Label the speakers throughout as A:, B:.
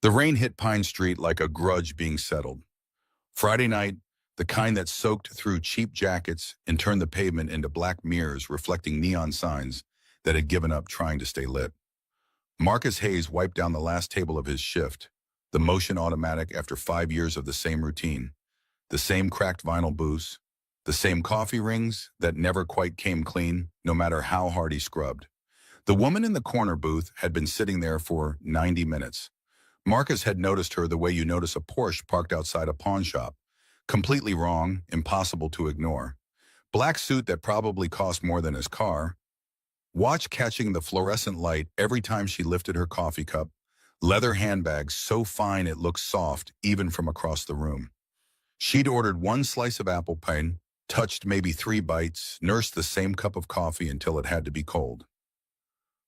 A: The rain hit Pine Street like a grudge being settled. Friday night, the kind that soaked through cheap jackets and turned the pavement into black mirrors reflecting neon signs that had given up trying to stay lit. Marcus Hayes wiped down the last table of his shift, the motion automatic after 5 years of the same routine, the same cracked vinyl booths, the same coffee rings that never quite came clean, no matter how hard he scrubbed. The woman in the corner booth had been sitting there for 90 minutes. Marcus had noticed her the way you notice a Porsche parked outside a pawn shop. Completely wrong, impossible to ignore. Black suit that probably cost more than his car. Watch catching the fluorescent light every time she lifted her coffee cup. Leather handbag so fine it looked soft even from across the room. She'd ordered one slice of apple pie, touched maybe 3 bites, nursed the same cup of coffee until it had to be cold.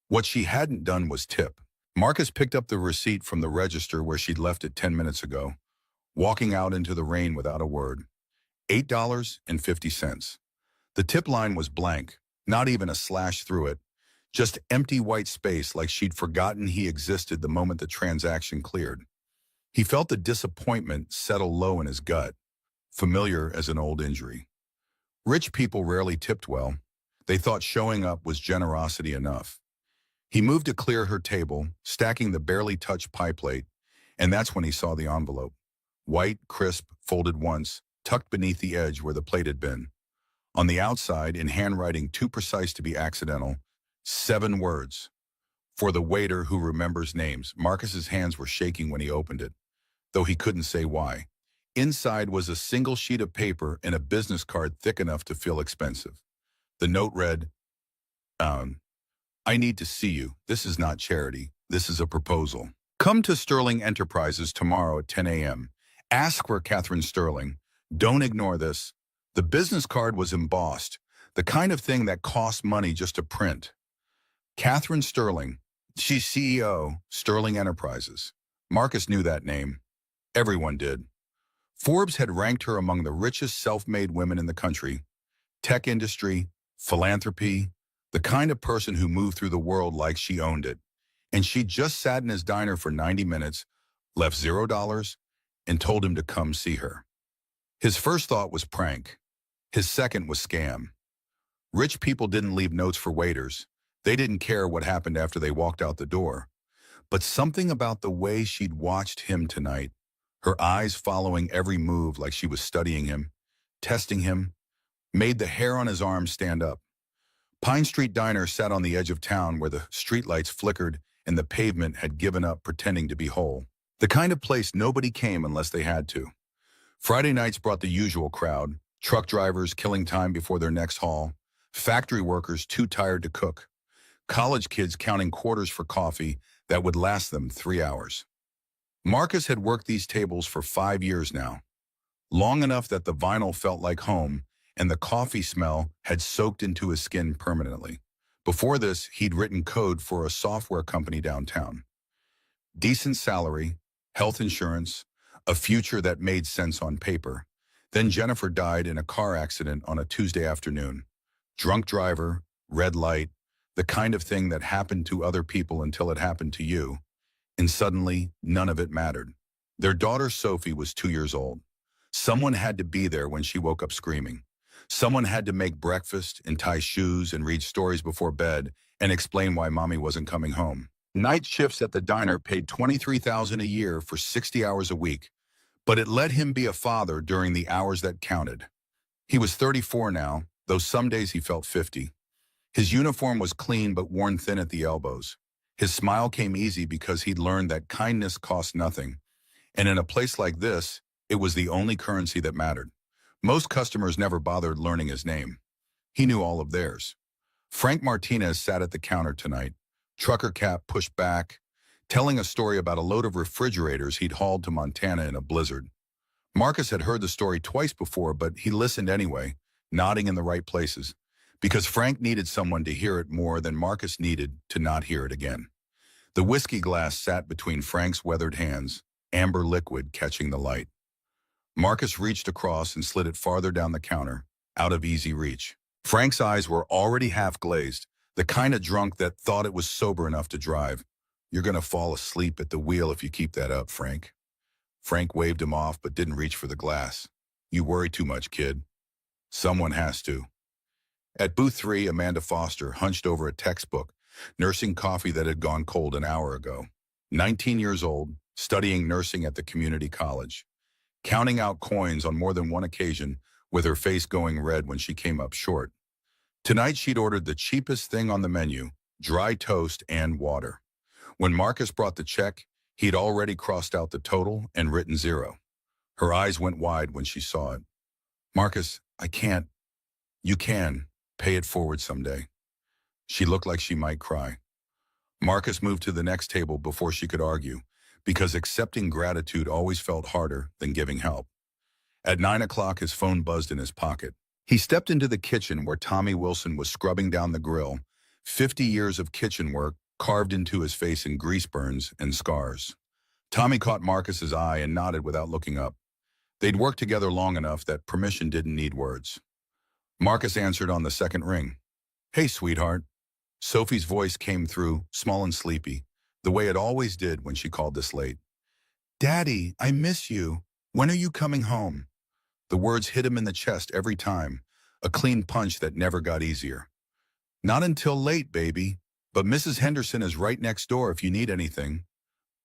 A: What she hadn't done was tip. Marcus picked up the receipt from the register where she'd left it 10 minutes ago, walking out into the rain without a word. $8.50. The tip line was blank, not even a slash through it, just empty white space like she'd forgotten he existed the moment the transaction cleared. He felt the disappointment settle low in his gut, familiar as an old injury. Rich people rarely tipped well. They thought showing up was generosity enough. He moved to clear her table, stacking the barely touched pie plate, and that's when he saw the envelope. White, crisp, folded once, tucked beneath the edge where the plate had been. On the outside, in handwriting too precise to be accidental, 7 words. For the waiter who remembers names. Marcus's hands were shaking when he opened it, though he couldn't say why. Inside was a single sheet of paper and a business card thick enough to feel expensive. The note read, I need to see you. This is not charity. This is a proposal. Come to Sterling Enterprises tomorrow at 10 a.m. Ask for Catherine Sterling. Don't ignore this. The business card was embossed, the kind of thing that costs money just to print. Catherine Sterling. She's CEO, Sterling Enterprises. Marcus knew that name. Everyone did. Forbes had ranked her among the richest self-made women in the country. Tech industry, philanthropy, the kind of person who moved through the world like she owned it. And she just sat in his diner for 90 minutes, left $0, and told him to come see her. His first thought was prank. His second was scam. Rich people didn't leave notes for waiters. They didn't care what happened after they walked out the door. But something about the way she'd watched him tonight, her eyes following every move like she was studying him, testing him, made the hair on his arm stand up. Pine Street Diner sat on the edge of town where the streetlights flickered and the pavement had given up pretending to be whole. The kind of place nobody came unless they had to. Friday nights brought the usual crowd, truck drivers killing time before their next haul, factory workers too tired to cook, college kids counting quarters for coffee that would last them 3 hours. Marcus had worked these tables for 5 years now, long enough that the vinyl felt like home and the coffee smell had soaked into his skin permanently. Before this, he'd written code for a software company downtown. Decent salary, health insurance, a future that made sense on paper. Then Jennifer died in a car accident on a Tuesday afternoon. Drunk driver, red light, the kind of thing that happened to other people until it happened to you. And suddenly, none of it mattered. Their daughter Sophie was 2 years old. Someone had to be there when she woke up screaming. Someone had to make breakfast and tie shoes and read stories before bed and explain why mommy wasn't coming home. Night shifts at the diner paid $23,000 a year for 60 hours a week, but it let him be a father during the hours that counted. He was 34 now, though some days he felt 50. His uniform was clean but worn thin at the elbows. His smile came easy because he'd learned that kindness cost nothing, and in a place like this, it was the only currency that mattered. Most customers never bothered learning his name. He knew all of theirs. Frank Martinez sat at the counter tonight, trucker cap pushed back, telling a story about a load of refrigerators he'd hauled to Montana in a blizzard. Marcus had heard the story twice before, but he listened anyway, nodding in the right places, because Frank needed someone to hear it more than Marcus needed to not hear it again. The whiskey glass sat between Frank's weathered hands, amber liquid catching the light. Marcus reached across and slid it farther down the counter, out of easy reach. Frank's eyes were already half glazed, the kind of drunk that thought it was sober enough to drive. You're gonna fall asleep at the wheel if you keep that up, Frank. Frank waved him off but didn't reach for the glass. You worry too much, kid. Someone has to. At booth 3, Amanda Foster hunched over a textbook, nursing coffee that had gone cold an hour ago. 19 years old, studying nursing at the community college. Counting out coins on more than one occasion, with her face going red when she came up short. Tonight she'd ordered the cheapest thing on the menu, dry toast and water. When Marcus brought the check, he'd already crossed out the total and written 0. Her eyes went wide when she saw it. Marcus, I can't. You can. Pay it forward someday. She looked like she might cry. Marcus moved to the next table before she could argue, because accepting gratitude always felt harder than giving help. At 9 o'clock, his phone buzzed in his pocket. He stepped into the kitchen where Tommy Wilson was scrubbing down the grill, 50 years of kitchen work carved into his face in grease burns and scars. Tommy caught Marcus's eye and nodded without looking up. They'd worked together long enough that permission didn't need words. Marcus answered on the second ring. Hey, sweetheart. Sophie's voice came through, small and sleepy, the way it always did when she called this late. Daddy, I miss you. When are you coming home? The words hit him in the chest every time, a clean punch that never got easier. Not until late, baby, but Mrs. Henderson is right next door if you need anything.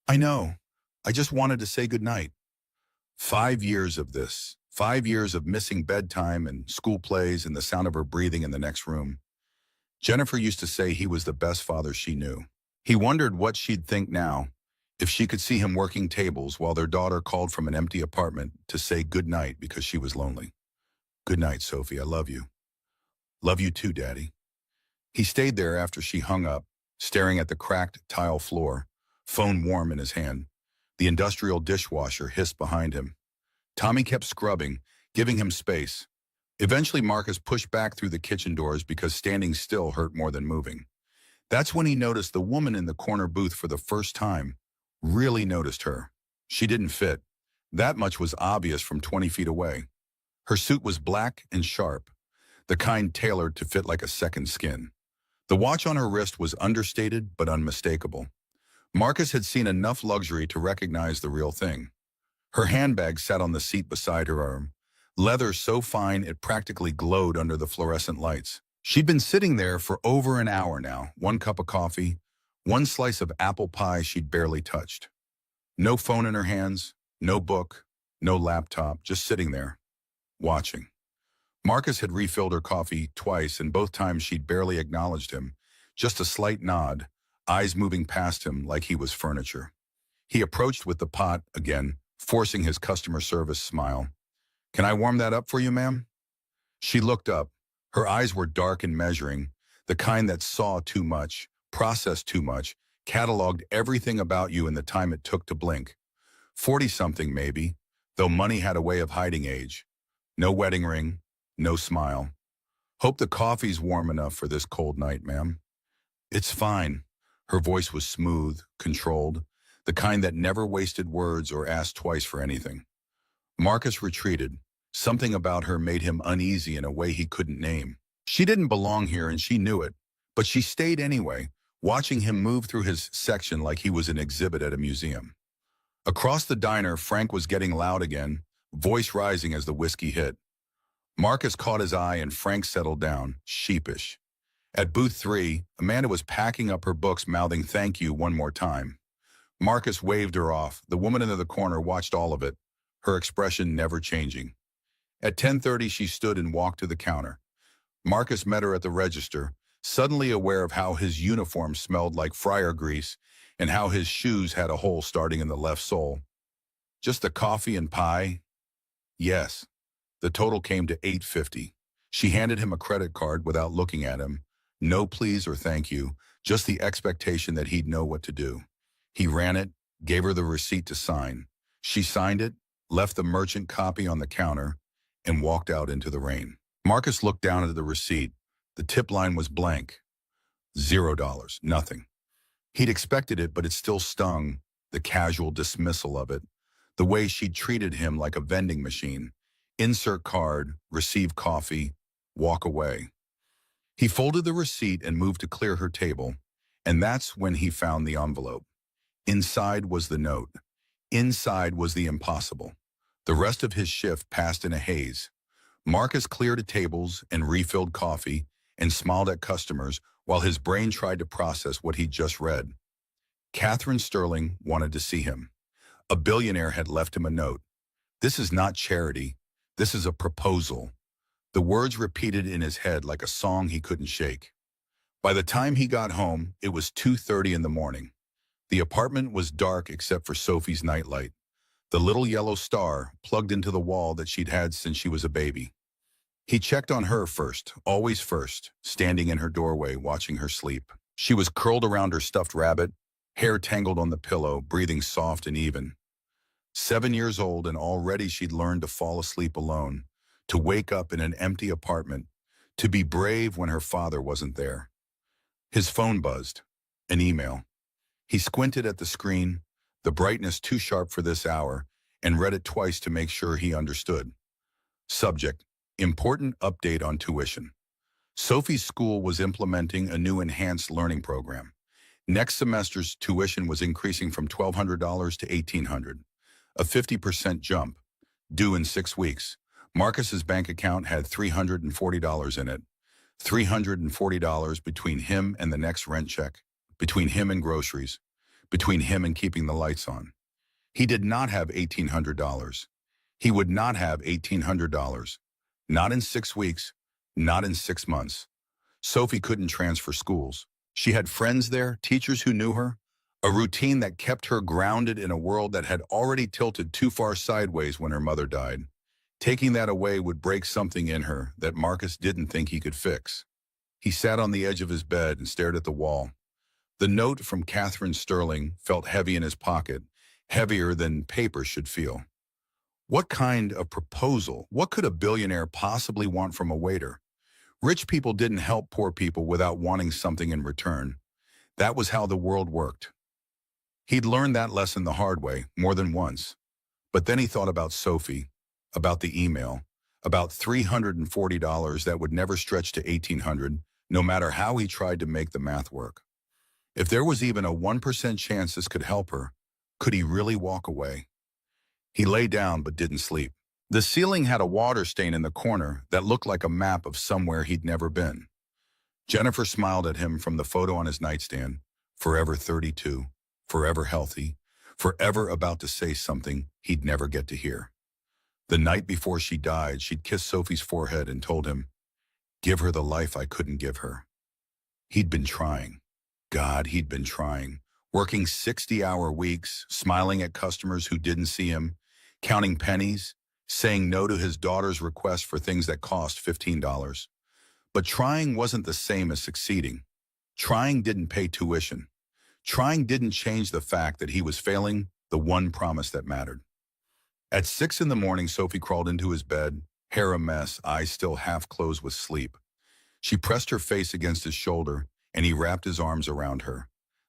A: I know. I just wanted to say goodnight. 5 years of this. 5 years of missing bedtime and school plays and the sound of her breathing in the next room. Jennifer used to say he was the best father she knew. He wondered what she'd think now, if she could see him working tables while their daughter called from an empty apartment to say goodnight because she was lonely. Good night, Sophie, I love you. Love you too, Daddy. He stayed there after she hung up, staring at the cracked tile floor, phone warm in his hand. The industrial dishwasher hissed behind him. Tommy kept scrubbing, giving him space. Eventually, Marcus pushed back through the kitchen doors because standing still hurt more than moving. That's when he noticed the woman in the corner booth for the first time. Really noticed her. She didn't fit. That much was obvious from 20 feet away. Her suit was black and sharp, the kind tailored to fit like a second skin. The watch on her wrist was understated but unmistakable. Marcus had seen enough luxury to recognize the real thing. Her handbag sat on the seat beside her arm, leather so fine it practically glowed under the fluorescent lights. She'd been sitting there for over an hour now, 1 cup of coffee, 1 slice of apple pie she'd barely touched. No phone in her hands, no book, no laptop, just sitting there, watching. Marcus had refilled her coffee twice, and both times she'd barely acknowledged him, just a slight nod, eyes moving past him like he was furniture. He approached with the pot again, forcing his customer service smile. Can I warm that up for you, ma'am? She looked up. Her eyes were dark and measuring, the kind that saw too much, processed too much, cataloged everything about you in the time it took to blink. 40-something maybe, though money had a way of hiding age. No wedding ring, no smile. Hope the coffee's warm enough for this cold night, ma'am. It's fine. Her voice was smooth, controlled, the kind that never wasted words or asked twice for anything. Marcus retreated. Something about her made him uneasy in a way he couldn't name. She didn't belong here and she knew it, but she stayed anyway, watching him move through his section like he was an exhibit at a museum. Across the diner, Frank was getting loud again, voice rising as the whiskey hit. Marcus caught his eye and Frank settled down, sheepish. At booth 3, Amanda was packing up her books, mouthing thank you one more time. Marcus waved her off. The woman in the corner watched all of it, her expression never changing. At 10:30, she stood and walked to the counter. Marcus met her at the register, suddenly aware of how his uniform smelled like fryer grease and how his shoes had a hole starting in the left sole. Just the coffee and pie? Yes. The total came to $8.50. She handed him a credit card without looking at him. No please or thank you, just the expectation that he'd know what to do. He ran it, gave her the receipt to sign. She signed it, left the merchant copy on the counter, and walked out into the rain. Marcus looked down at the receipt. The tip line was blank. $0, nothing. He'd expected it, but it still stung, the casual dismissal of it, the way she'd treated him like a vending machine. Insert card, receive coffee, walk away. He folded the receipt and moved to clear her table, and that's when he found the envelope. Inside was the note. Inside was the impossible. The rest of his shift passed in a haze. Marcus cleared tables and refilled coffee and smiled at customers while his brain tried to process what he'd just read. Catherine Sterling wanted to see him. A billionaire had left him a note. This is not charity. This is a proposal. The words repeated in his head like a song he couldn't shake. By the time he got home, it was 2:30 in the morning. The apartment was dark except for Sophie's nightlight, the little yellow star plugged into the wall that she'd had since she was a baby. He checked on her first, always first, standing in her doorway watching her sleep. She was curled around her stuffed rabbit, hair tangled on the pillow, breathing soft and even. 7 years old, and already she'd learned to fall asleep alone, to wake up in an empty apartment, to be brave when her father wasn't there. His phone buzzed. An email. He squinted at the screen, the brightness too sharp for this hour, and read it twice to make sure he understood. Subject: important update on tuition. Sophie's school was implementing a new enhanced learning program. Next semester's tuition was increasing from $1,200 to $1,800, a 50% jump, due in 6 weeks. Marcus's bank account had $340 in it, $340 between him and the next rent check, between him and groceries, between him and keeping the lights on. He did not have $1,800. He would not have $1,800. Not in 6 weeks, not in 6 months. Sophie couldn't transfer schools. She had friends there, teachers who knew her, a routine that kept her grounded in a world that had already tilted too far sideways when her mother died. Taking that away would break something in her that Marcus didn't think he could fix. He sat on the edge of his bed and stared at the wall. The note from Catherine Sterling felt heavy in his pocket, heavier than paper should feel. What kind of proposal? What could a billionaire possibly want from a waiter? Rich people didn't help poor people without wanting something in return. That was how the world worked. He'd learned that lesson the hard way, more than once. But then he thought about Sophie, about the email, about $340 that would never stretch to $1,800, no matter how he tried to make the math work. If there was even a 1% chance this could help her, could he really walk away? He lay down but didn't sleep. The ceiling had a water stain in the corner that looked like a map of somewhere he'd never been. Jennifer smiled at him from the photo on his nightstand, forever 32, forever healthy, forever about to say something he'd never get to hear. The night before she died, she'd kissed Sophie's forehead and told him, "Give her the life I couldn't give her." He'd been trying. God, he'd been trying. Working 60-hour weeks, smiling at customers who didn't see him, counting pennies, saying no to his daughter's request for things that cost $15. But trying wasn't the same as succeeding. Trying didn't pay tuition. Trying didn't change the fact that he was failing the one promise that mattered. At 6 in the morning, Sophie crawled into his bed, hair a mess, eyes still half closed with sleep. She pressed her face against his shoulder, and he wrapped his arms around her,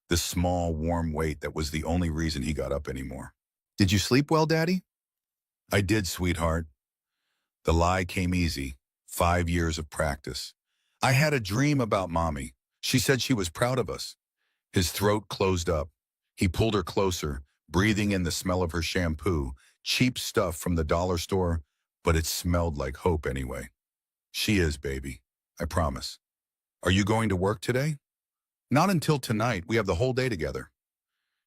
A: this small, warm weight that was the only reason he got up anymore. "Did you sleep well, Daddy?" "I did, sweetheart." The lie came easy. 5 years of practice. "I had a dream about Mommy. She said she was proud of us." His throat closed up. He pulled her closer, breathing in the smell of her shampoo, cheap stuff from the dollar store, but it smelled like hope anyway. "She is, baby. I promise." "Are you going to work today?" "Not until tonight. We have the whole day together."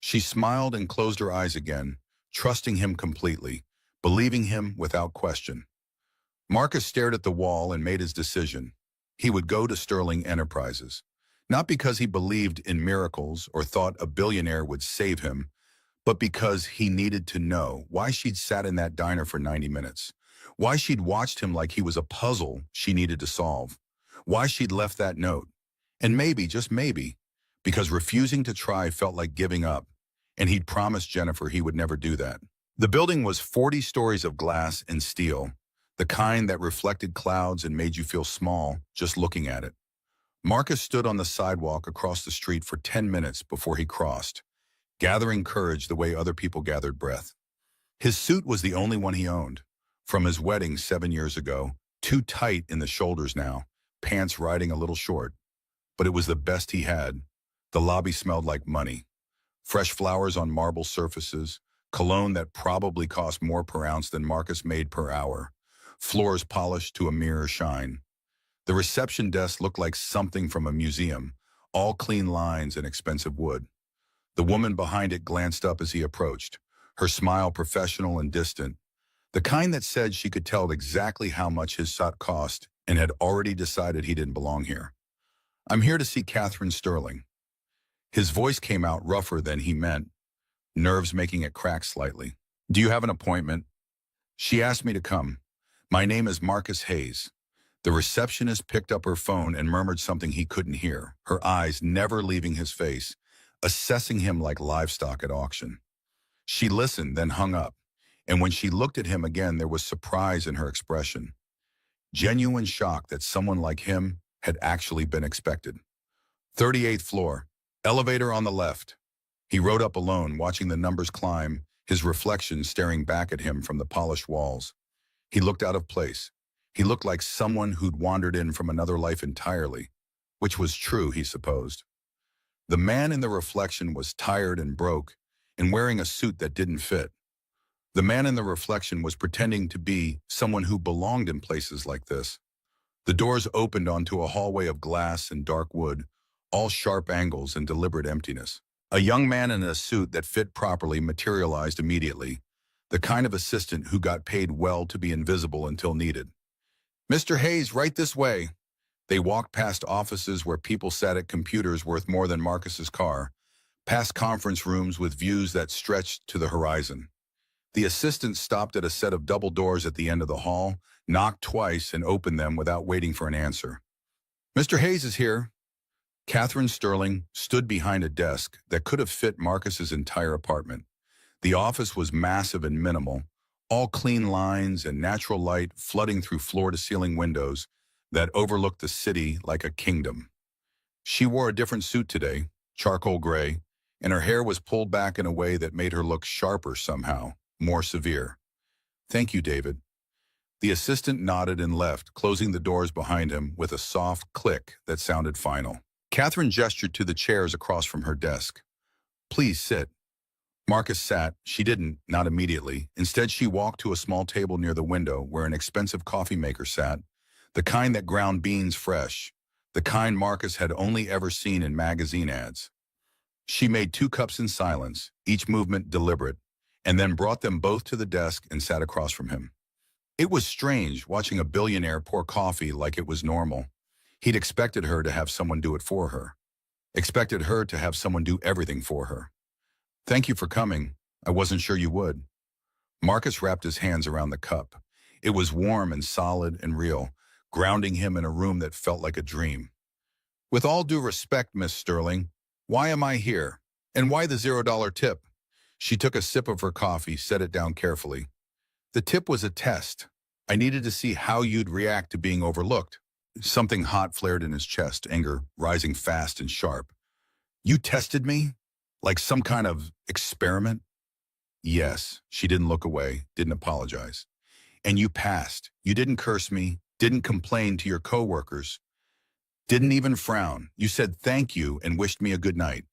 A: She smiled and closed her eyes again, trusting him completely, believing him without question. Marcus stared at the wall and made his decision. He would go to Sterling Enterprises, not because he believed in miracles or thought a billionaire would save him, but because he needed to know why she'd sat in that diner for 90 minutes, why she'd watched him like he was a puzzle she needed to solve, why she'd left that note. And maybe, just maybe, because refusing to try felt like giving up, and he'd promised Jennifer he would never do that. The building was 40 stories of glass and steel, the kind that reflected clouds and made you feel small just looking at it. Marcus stood on the sidewalk across the street for 10 minutes before he crossed, gathering courage the way other people gathered breath. His suit was the only one he owned, from his wedding 7 years ago, too tight in the shoulders now, pants riding a little short. But it was the best he had. The lobby smelled like money. Fresh flowers on marble surfaces, cologne that probably cost more per ounce than Marcus made per hour, floors polished to a mirror shine. The reception desk looked like something from a museum, all clean lines and expensive wood. The woman behind it glanced up as he approached, her smile professional and distant, the kind that said she could tell exactly how much his shot cost and had already decided he didn't belong here. "I'm here to see Catherine Sterling." His voice came out rougher than he meant, nerves making it crack slightly. "Do you have an appointment?" "She asked me to come. My name is Marcus Hayes." The receptionist picked up her phone and murmured something he couldn't hear, her eyes never leaving his face, assessing him like livestock at auction. She listened, then hung up, and when she looked at him again, there was surprise in her expression. Genuine shock that someone like him had actually been expected. 38th floor, elevator on the left. He rode up alone, watching the numbers climb, his reflection staring back at him from the polished walls. He looked out of place. He looked like someone who'd wandered in from another life entirely, which was true, he supposed. The man in the reflection was tired and broke, and wearing a suit that didn't fit. The man in the reflection was pretending to be someone who belonged in places like this. The doors opened onto a hallway of glass and dark wood, all sharp angles and deliberate emptiness. A young man in a suit that fit properly materialized immediately, the kind of assistant who got paid well to be invisible until needed. "Mr. Hayes, right this way." They walked past offices where people sat at computers worth more than Marcus's car, past conference rooms with views that stretched to the horizon. The assistant stopped at a set of double doors at the end of the hall, knocked twice, and opened them without waiting for an answer. "Mr. Hayes is here." Catherine Sterling stood behind a desk that could have fit Marcus's entire apartment. The office was massive and minimal, all clean lines and natural light flooding through floor-to-ceiling windows that overlooked the city like a kingdom. She wore a different suit today, charcoal gray, and her hair was pulled back in a way that made her look sharper somehow, more severe. "Thank you, David." The assistant nodded and left, closing the doors behind him with a soft click that sounded final. Catherine gestured to the chairs across from her desk. "Please sit." Marcus sat. She didn't, not immediately. Instead, she walked to a small table near the window where an expensive coffee maker sat, the kind that ground beans fresh, the kind Marcus had only ever seen in magazine ads. She made 2 cups in silence, each movement deliberate, and then brought them both to the desk and sat across from him. It was strange watching a billionaire pour coffee like it was normal. He'd expected her to have someone do it for her. Expected her to have someone do everything for her. "Thank you for coming. I wasn't sure you would." Marcus wrapped his hands around the cup. It was warm and solid and real, grounding him in a room that felt like a dream. "With all due respect, Miss Sterling, why am I here? And why the $0 tip?" She took a sip of her coffee, set it down carefully. "The tip was a test. I needed to see how you'd react to being overlooked." Something hot flared in his chest, anger rising fast and sharp. "You tested me? Like some kind of experiment?" "Yes." She didn't look away, didn't apologize. "And you passed. You didn't curse me, didn't complain to your coworkers, didn't even frown. You said thank you and wished me a good night."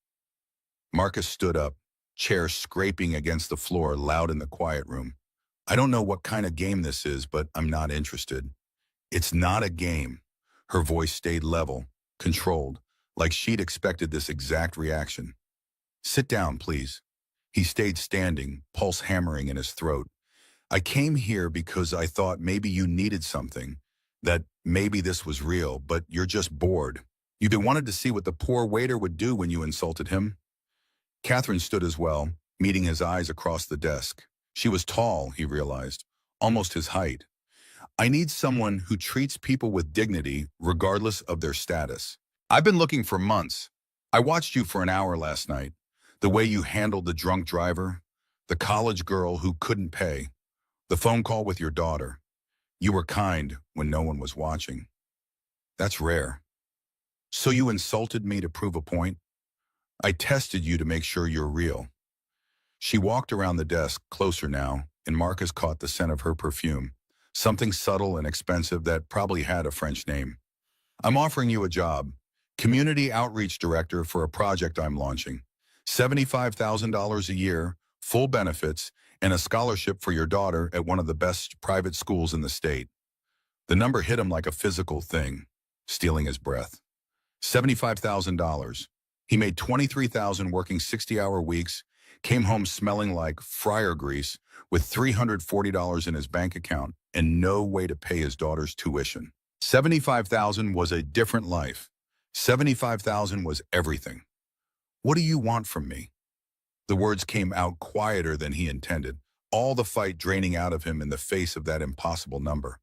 A: Marcus stood up, chair scraping against the floor, loud in the quiet room. "I don't know what kind of game this is, but I'm not interested." "It's not a game." Her voice stayed level, controlled, like she'd expected this exact reaction. "Sit down, please." He stayed standing, pulse hammering in his throat. "I came here because I thought maybe you needed something, that maybe this was real, but you're just bored. You wanted to see what the poor waiter would do when you insulted him." Catherine stood as well, meeting his eyes across the desk. She was tall, he realized, almost his height. "I need someone who treats people with dignity regardless of their status. I've been looking for months. I watched you for an hour last night. The way you handled the drunk driver, the college girl who couldn't pay, the phone call with your daughter. You were kind when no one was watching. That's rare. So you insulted me to prove a point? I tested you to make sure you're real." She walked around the desk, closer now, and Marcus caught the scent of her perfume, something subtle and expensive that probably had a French name. "I'm offering you a job, community outreach director for a project I'm launching. $75,000 a year, full benefits, and a scholarship for your daughter at one of the best private schools in the state. The number hit him like a physical thing, stealing his breath. $75,000. He made $23,000 working 60-hour weeks, came home smelling like fryer grease with $340 in his bank account and no way to pay his daughter's tuition. $75,000 was a different life. $75,000 was everything. What do you want from me? The words came out quieter than he intended, all the fight draining out of him in the face of that impossible number.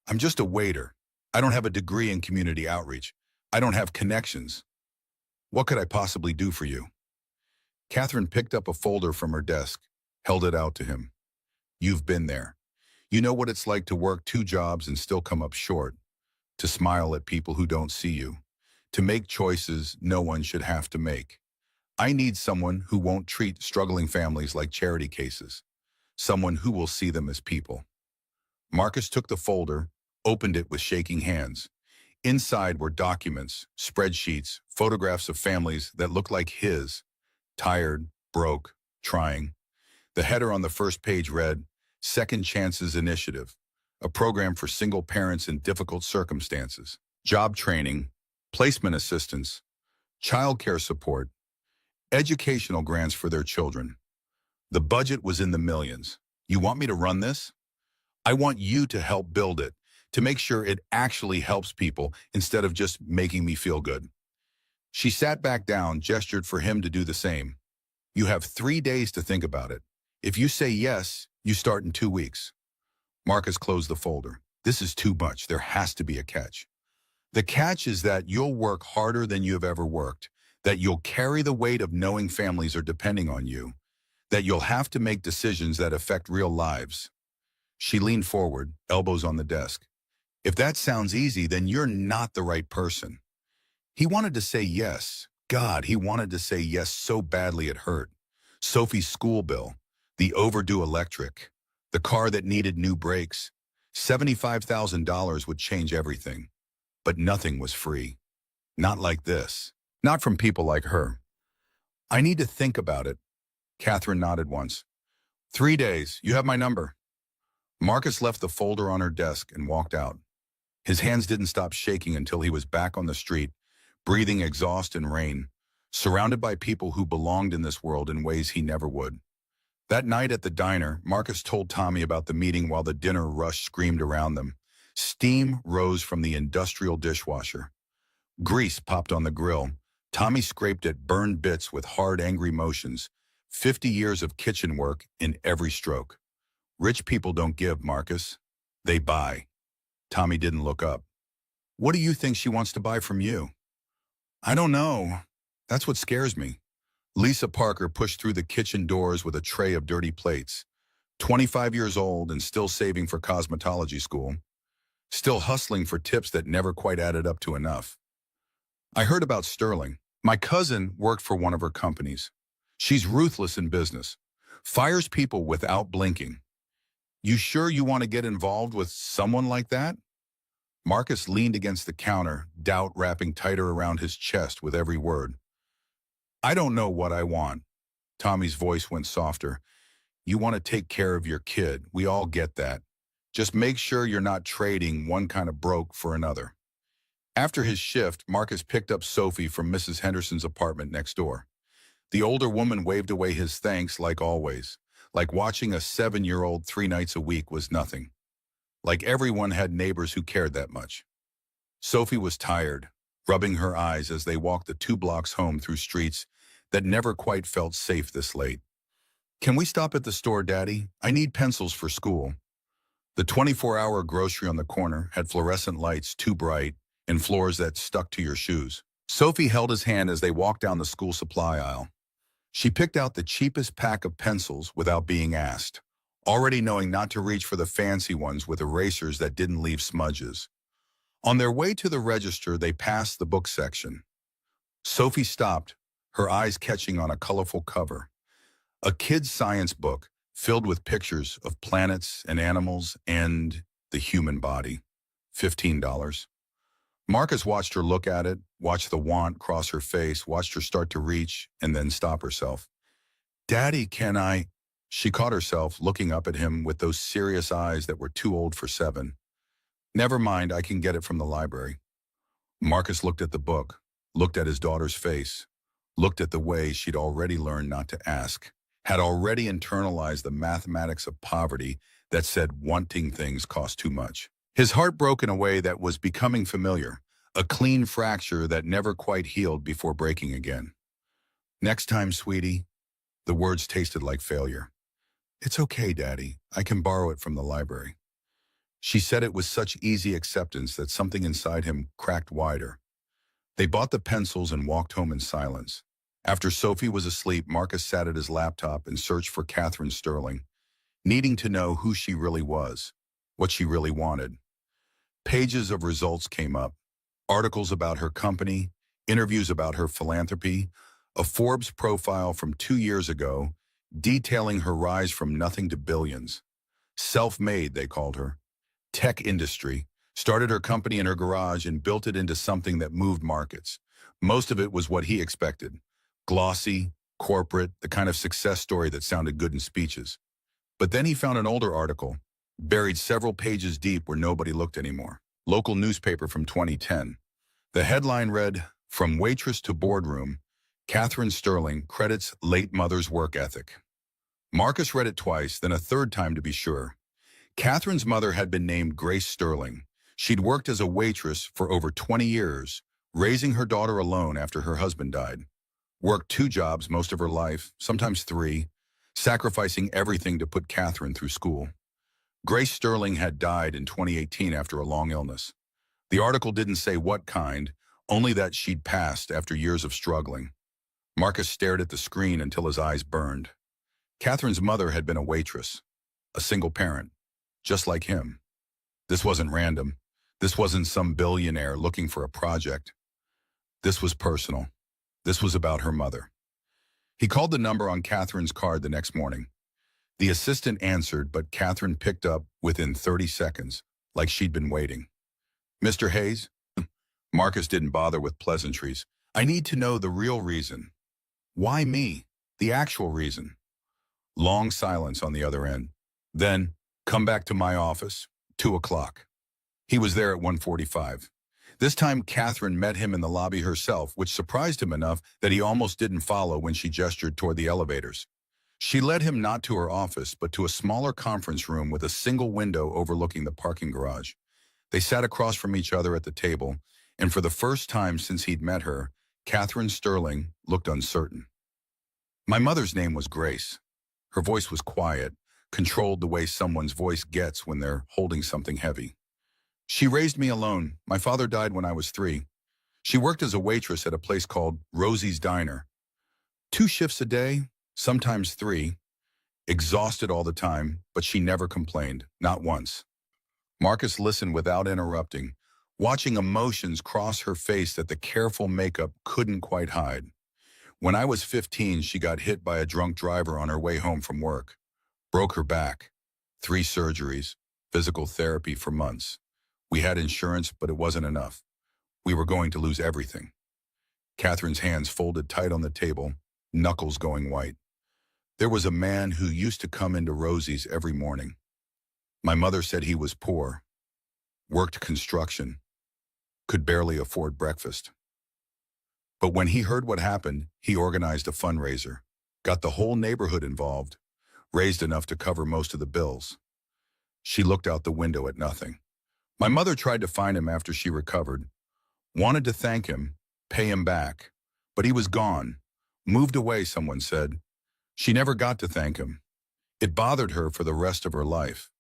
A: I'm just a waiter. I don't have a degree in community outreach. I don't have connections. What could I possibly do for you? Catherine picked up a folder from her desk, held it out to him. You've been there. You know what it's like to work 2 jobs and still come up short, to smile at people who don't see you, to make choices no one should have to make. I need someone who won't treat struggling families like charity cases, someone who will see them as people. Marcus took the folder, opened it with shaking hands. Inside were documents, spreadsheets, photographs of families that looked like his, tired, broke, trying. The header on the first page read, Second Chances Initiative, a program for single parents in difficult circumstances, job training, placement assistance, childcare support, educational grants for their children. The budget was in the millions. You want me to run this? I want you to help build it, to make sure it actually helps people instead of just making me feel good. She sat back down, gestured for him to do the same. You have 3 days to think about it. If you say yes, you start in 2 weeks. Marcus closed the folder. This is too much. There has to be a catch. The catch is that you'll work harder than you have ever worked, that you'll carry the weight of knowing families are depending on you, that you'll have to make decisions that affect real lives. She leaned forward, elbows on the desk. If that sounds easy, then you're not the right person. He wanted to say yes. God, he wanted to say yes so badly it hurt. Sophie's school bill, the overdue electric, the car that needed new brakes. $75,000 would change everything. But nothing was free. Not like this. Not from people like her. I need to think about it. Catherine nodded once. 3 days. You have my number. Marcus left the folder on her desk and walked out. His hands didn't stop shaking until he was back on the street, breathing exhaust and rain, surrounded by people who belonged in this world in ways he never would. That night at the diner, Marcus told Tommy about the meeting while the dinner rush screamed around them. Steam rose from the industrial dishwasher. Grease popped on the grill. Tommy scraped at burned bits with hard, angry motions. 50 years of kitchen work in every stroke. Rich people don't give, Marcus. They buy. Tommy didn't look up. What do you think she wants to buy from you? I don't know. That's what scares me. Lisa Parker pushed through the kitchen doors with a tray of dirty plates. 25 years old and still saving for cosmetology school. Still hustling for tips that never quite added up to enough. I heard about Sterling. My cousin worked for one of her companies. She's ruthless in business. Fires people without blinking. You sure you want to get involved with someone like that? Marcus leaned against the counter, doubt wrapping tighter around his chest with every word. I don't know what I want. Tommy's voice went softer. You want to take care of your kid. We all get that. Just make sure you're not trading one kind of broke for another. After his shift, Marcus picked up Sophie from Mrs. Henderson's apartment next door. The older woman waved away his thanks like always, like watching a 7-year-old 3 nights a week was nothing. Like everyone had neighbors who cared that much. Sophie was tired, rubbing her eyes as they walked the 2 blocks home through streets that never quite felt safe this late. Can we stop at the store, Daddy? I need pencils for school. The 24-hour grocery on the corner had fluorescent lights too bright and floors that stuck to your shoes. Sophie held his hand as they walked down the school supply aisle. She picked out the cheapest pack of pencils without being asked, already knowing not to reach for the fancy ones with erasers that didn't leave smudges. On their way to the register, they passed the book section. Sophie stopped, her eyes catching on a colorful cover. A kid's science book filled with pictures of planets and animals and the human body. $15. Marcus watched her look at it, watched the want cross her face, watched her start to reach, and then stop herself. Daddy, can I? She caught herself looking up at him with those serious eyes that were too old for 7. Never mind, I can get it from the library. Marcus looked at the book, looked at his daughter's face, looked at the way she'd already learned not to ask, had already internalized the mathematics of poverty that said wanting things cost too much. His heart broke in a way that was becoming familiar, a clean fracture that never quite healed before breaking again. Next time, sweetie. The words tasted like failure. It's okay, Daddy. I can borrow it from the library. She said it with such easy acceptance that something inside him cracked wider. They bought the pencils and walked home in silence. After Sophie was asleep, Marcus sat at his laptop and searched for Catherine Sterling, needing to know who she really was, what she really wanted. Pages of results came up, articles about her company, interviews about her philanthropy, a Forbes profile from 2 years ago, detailing her rise from nothing to billions. Self-made, they called her. Tech industry, started her company in her garage and built it into something that moved markets. Most of it was what he expected. Glossy, corporate, the kind of success story that sounded good in speeches. But then he found an older article, buried several pages deep where nobody looked anymore. Local newspaper from 2010. The headline read, "From waitress to boardroom, Catherine Sterling credits late mother's work ethic." Marcus read it twice, then a third time to be sure. Catherine's mother had been named Grace Sterling. She'd worked as a waitress for over 20 years, raising her daughter alone after her husband died. Worked 2 jobs most of her life, sometimes 3, sacrificing everything to put Catherine through school. Grace Sterling had died in 2018 after a long illness. The article didn't say what kind, only that she'd passed after years of struggling. Marcus stared at the screen until his eyes burned. Catherine's mother had been a waitress, a single parent, just like him. This wasn't random. This wasn't some billionaire looking for a project. This was personal. This was about her mother. He called the number on Catherine's card the next morning. The assistant answered, but Catherine picked up within 30 seconds, like she'd been waiting. "Mr. Hayes?" Marcus didn't bother with pleasantries. "I need to know the real reason." "Why me?" "The actual reason." Long silence on the other end. Then, "Come back to my office, 2 o'clock. He was there at 1:45. This time, Catherine met him in the lobby herself, which surprised him enough that he almost didn't follow when she gestured toward the elevators. She led him not to her office, but to a smaller conference room with a single window overlooking the parking garage. They sat across from each other at the table, and for the first time since he'd met her, Catherine Sterling looked uncertain. "My mother's name was Grace." Her voice was quiet, controlled the way someone's voice gets when they're holding something heavy. "She raised me alone. My father died when I was 3. She worked as a waitress at a place called Rosie's Diner. 2 shifts a day, sometimes 3. Exhausted all the time, but she never complained, not once." Marcus listened without interrupting, watching emotions cross her face that the careful makeup couldn't quite hide. "When I was 15, she got hit by a drunk driver on her way home from work. Broke her back. 3 surgeries, physical therapy for months. We had insurance, but it wasn't enough. We were going to lose everything." Catherine's hands folded tight on the table, knuckles going white. "There was a man who used to come into Rosie's every morning. My mother said he was poor, worked construction, could barely afford breakfast. But when he heard what happened, he organized a fundraiser, got the whole neighborhood involved, raised enough to cover most of the bills." She looked out the window at nothing. "My mother tried to find him after she recovered, wanted to thank him, pay him back, but he was gone, moved away, someone said. She never got to thank him. It bothered her for the rest of her life."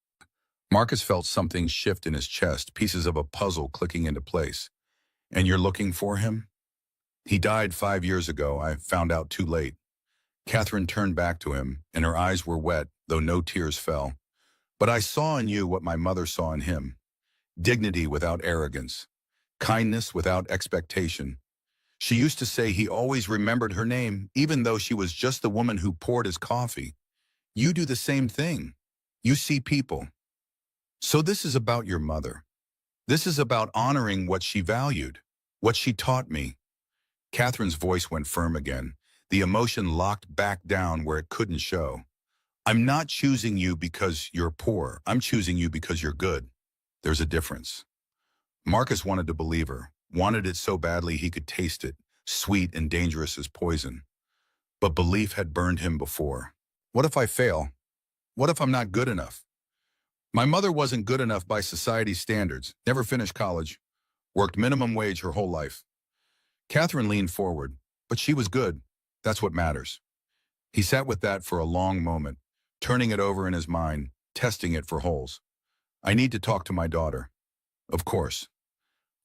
A: Marcus felt something shift in his chest, pieces of a puzzle clicking into place. "And you're looking for him?" "He died 5 years ago. I found out too late." Catherine turned back to him, and her eyes were wet, though no tears fell. "But I saw in you what my mother saw in him. Dignity without arrogance. Kindness without expectation. She used to say he always remembered her name, even though she was just the woman who poured his coffee. You do the same thing. You see people. So this is about your mother. This is about honoring what she valued, what she taught me. Catherine's voice went firm again. The emotion locked back down where it couldn't show. I'm not choosing you because you're poor. I'm choosing you because you're good. There's a difference. Marcus wanted to believe her, wanted it so badly he could taste it, sweet and dangerous as poison. But belief had burned him before. What if I fail? What if I'm not good enough? My mother wasn't good enough by society's standards, never finished college, worked minimum wage her whole life. Catherine leaned forward, but she was good. That's what matters. He sat with that for a long moment, turning it over in his mind, testing it for holes. I need to talk to my daughter. Of course.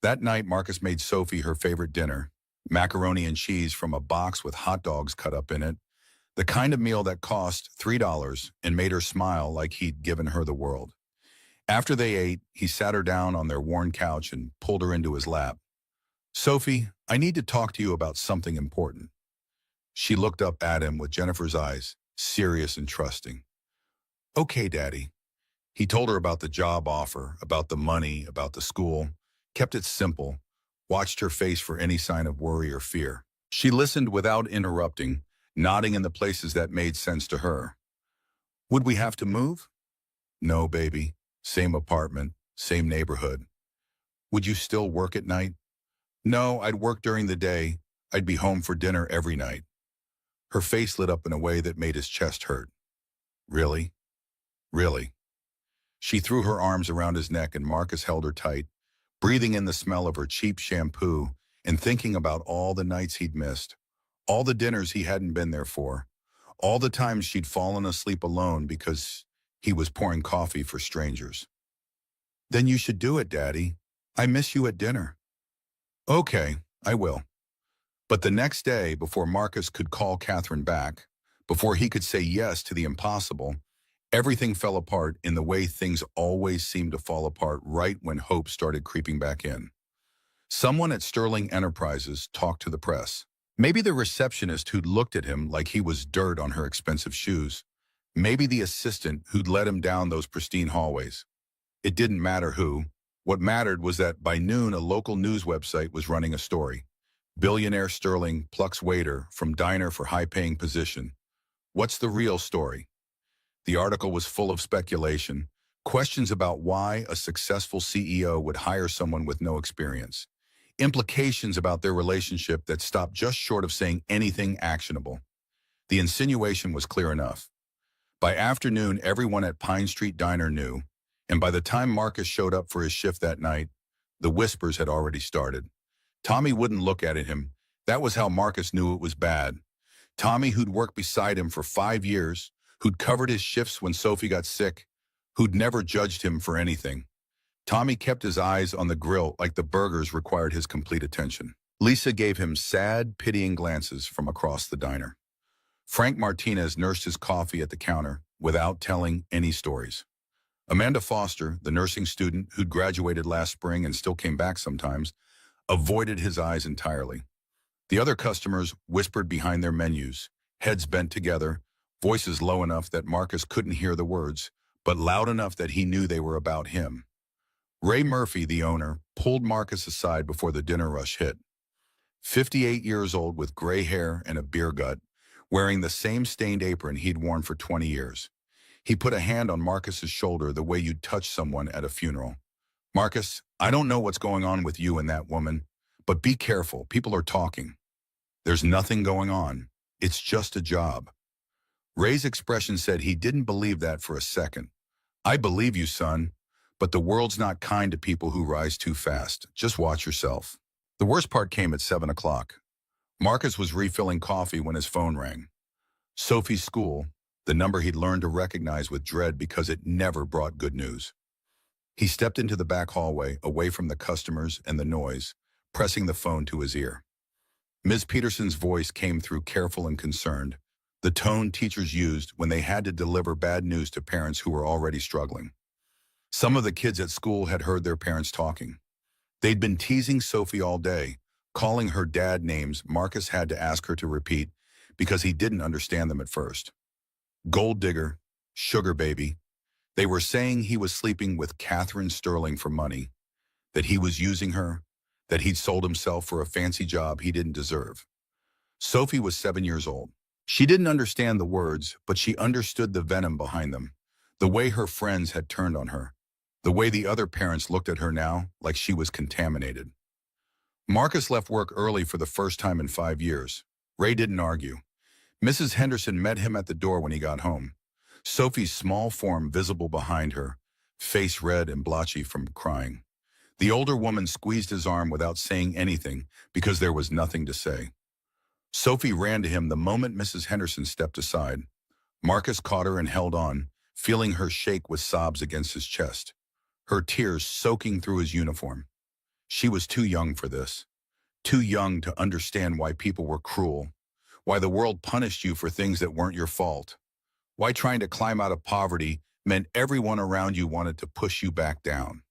A: That night, Marcus made Sophie her favorite dinner, macaroni and cheese from a box with hot dogs cut up in it, the kind of meal that cost $3 and made her smile like he'd given her the world. After they ate, he sat her down on their worn couch and pulled her into his lap. Sophie, I need to talk to you about something important. She looked up at him with Jennifer's eyes, serious and trusting. Okay, Daddy. He told her about the job offer, about the money, about the school, kept it simple, watched her face for any sign of worry or fear. She listened without interrupting, nodding in the places that made sense to her. Would we have to move? No, baby. Same apartment, same neighborhood. Would you still work at night? No, I'd work during the day. I'd be home for dinner every night. Her face lit up in a way that made his chest hurt. Really? Really? She threw her arms around his neck and Marcus held her tight, breathing in the smell of her cheap shampoo and thinking about all the nights he'd missed, all the dinners he hadn't been there for, all the times she'd fallen asleep alone because he was pouring coffee for strangers. Then you should do it, Daddy. I miss you at dinner. Okay, I will. But the next day, before Marcus could call Catherine back, before he could say yes to the impossible, everything fell apart in the way things always seem to fall apart right when hope started creeping back in. Someone at Sterling Enterprises talked to the press. Maybe the receptionist who'd looked at him like he was dirt on her expensive shoes. Maybe the assistant who'd led him down those pristine hallways. It didn't matter who. What mattered was that by noon a local news website was running a story. Billionaire Sterling plucks waiter from diner for high-paying position. What's the real story? The article was full of speculation, questions about why a successful CEO would hire someone with no experience, implications about their relationship that stopped just short of saying anything actionable. The insinuation was clear enough. By afternoon, everyone at Pine Street Diner knew, and by the time Marcus showed up for his shift that night, the whispers had already started. Tommy wouldn't look at him. That was how Marcus knew it was bad. Tommy, who'd worked beside him for 5 years, who'd covered his shifts when Sophie got sick, who'd never judged him for anything. Tommy kept his eyes on the grill like the burgers required his complete attention. Lisa gave him sad, pitying glances from across the diner. Frank Martinez nursed his coffee at the counter without telling any stories. Amanda Foster, the nursing student who'd graduated last spring and still came back sometimes, avoided his eyes entirely. The other customers whispered behind their menus, heads bent together, voices low enough that Marcus couldn't hear the words, but loud enough that he knew they were about him. Ray Murphy, the owner, pulled Marcus aside before the dinner rush hit. 58 years old with gray hair and a beer gut, wearing the same stained apron he'd worn for 20 years. He put a hand on Marcus's shoulder the way you'd touch someone at a funeral. Marcus, I don't know what's going on with you and that woman, but be careful. People are talking. There's nothing going on. It's just a job. Ray's expression said he didn't believe that for a second. I believe you, son, but the world's not kind to people who rise too fast. Just watch yourself. The worst part came at 7 o'clock. Marcus was refilling coffee when his phone rang. Sophie's school, the number he'd learned to recognize with dread because it never brought good news. He stepped into the back hallway, away from the customers and the noise, pressing the phone to his ear. Ms. Peterson's voice came through careful and concerned, the tone teachers used when they had to deliver bad news to parents who were already struggling. Some of the kids at school had heard their parents talking. They'd been teasing Sophie all day, calling her dad names Marcus had to ask her to repeat because he didn't understand them at first. Gold digger, sugar baby. They were saying he was sleeping with Catherine Sterling for money. that he was using her, that he'd sold himself for a fancy job he didn't deserve. Sophie was 7 years old. She didn't understand the words, but she understood the venom behind them, the way her friends had turned on her, the way the other parents looked at her now like she was contaminated. Marcus left work early for the first time in 5 years. Ray didn't argue. Mrs. Henderson met him at the door when he got home. Sophie's small form visible behind her, face red and blotchy from crying. The older woman squeezed his arm without saying anything because there was nothing to say. Sophie ran to him the moment Mrs. Henderson stepped aside. Marcus caught her and held on, feeling her shake with sobs against his chest, her tears soaking through his uniform. She was too young for this, too young to understand why people were cruel, why the world punished you for things that weren't your fault, why trying to climb out of poverty meant everyone around you wanted to push you back down.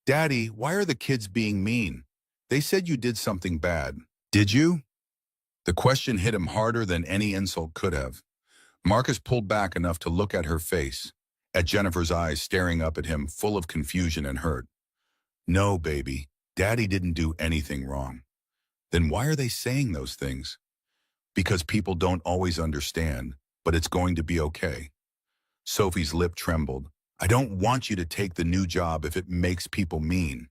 A: "Daddy, why are the kids being mean? They said you did something bad. Did you?" The question hit him harder than any insult could have. Marcus pulled back enough to look at her face, at Jennifer's eyes staring up at him full of confusion and hurt. "No, baby, Daddy didn't do anything wrong." "Then why are they saying those things?" "Because people don't always understand, but it's going to be okay." Sophie's lip trembled. "I don't want you to take the new job if it makes people mean."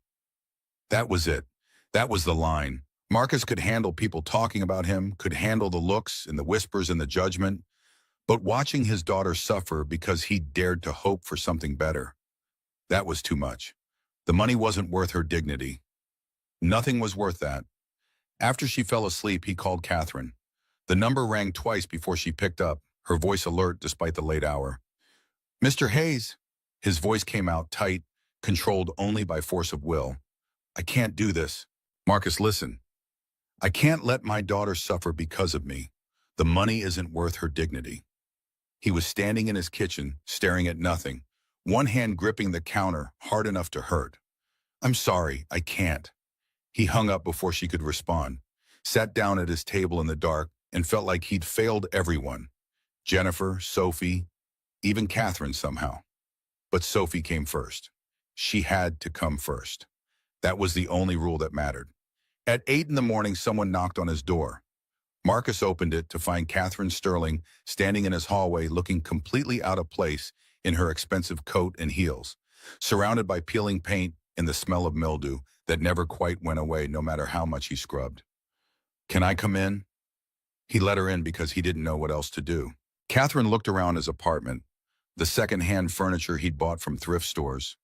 A: That was it. That was the line. Marcus could handle people talking about him, could handle the looks and the whispers and the judgment, but watching his daughter suffer because he dared to hope for something better, that was too much. The money wasn't worth her dignity. Nothing was worth that. After she fell asleep, he called Catherine. The number rang twice before she picked up, her voice alert despite the late hour. "Mr. Hayes." His voice came out tight, controlled only by force of will. "I can't do this." "Marcus, listen. I can't let my daughter suffer because of me. The money isn't worth her dignity." He was standing in his kitchen, staring at nothing, one hand gripping the counter hard enough to hurt. "I'm sorry, I can't." He hung up before she could respond, sat down at his table in the dark, and felt like he'd failed everyone. Jennifer, Sophie, even Catherine somehow. But Sophie came first. She had to come first. That was the only rule that mattered. At 8 in the morning, someone knocked on his door. Marcus opened it to find Catherine Sterling standing in his hallway looking completely out of place in her expensive coat and heels, surrounded by peeling paint and the smell of mildew that never quite went away no matter how much he scrubbed. "Can I come in?" He let her in because he didn't know what else to do. Catherine looked around his apartment, the second-hand furniture he'd bought from thrift stores,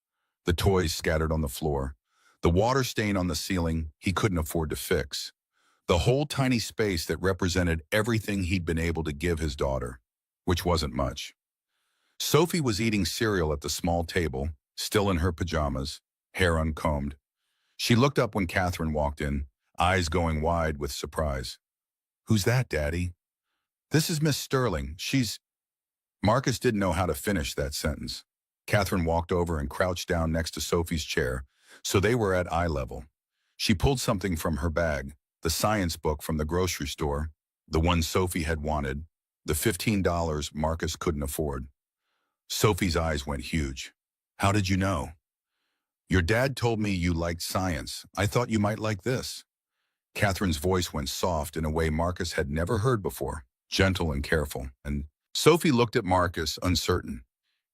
A: the toys scattered on the floor, the water stain on the ceiling he couldn't afford to fix, the whole tiny space that represented everything he'd been able to give his daughter, which wasn't much. Sophie was eating cereal at the small table, still in her pajamas, hair uncombed. She looked up when Catherine walked in, eyes going wide with surprise. "Who's that, Daddy?" "This is Miss Sterling. She's—" Marcus didn't know how to finish that sentence. Catherine walked over and crouched down next to Sophie's chair, so they were at eye level. She pulled something from her bag, the science book from the grocery store, the one Sophie had wanted, the $15 Marcus couldn't afford. Sophie's eyes went huge. "How did you know?" "Your dad told me you liked science. I thought you might like this." Catherine's voice went soft in a way Marcus had never heard before, gentle and careful, and Sophie looked at Marcus, uncertain.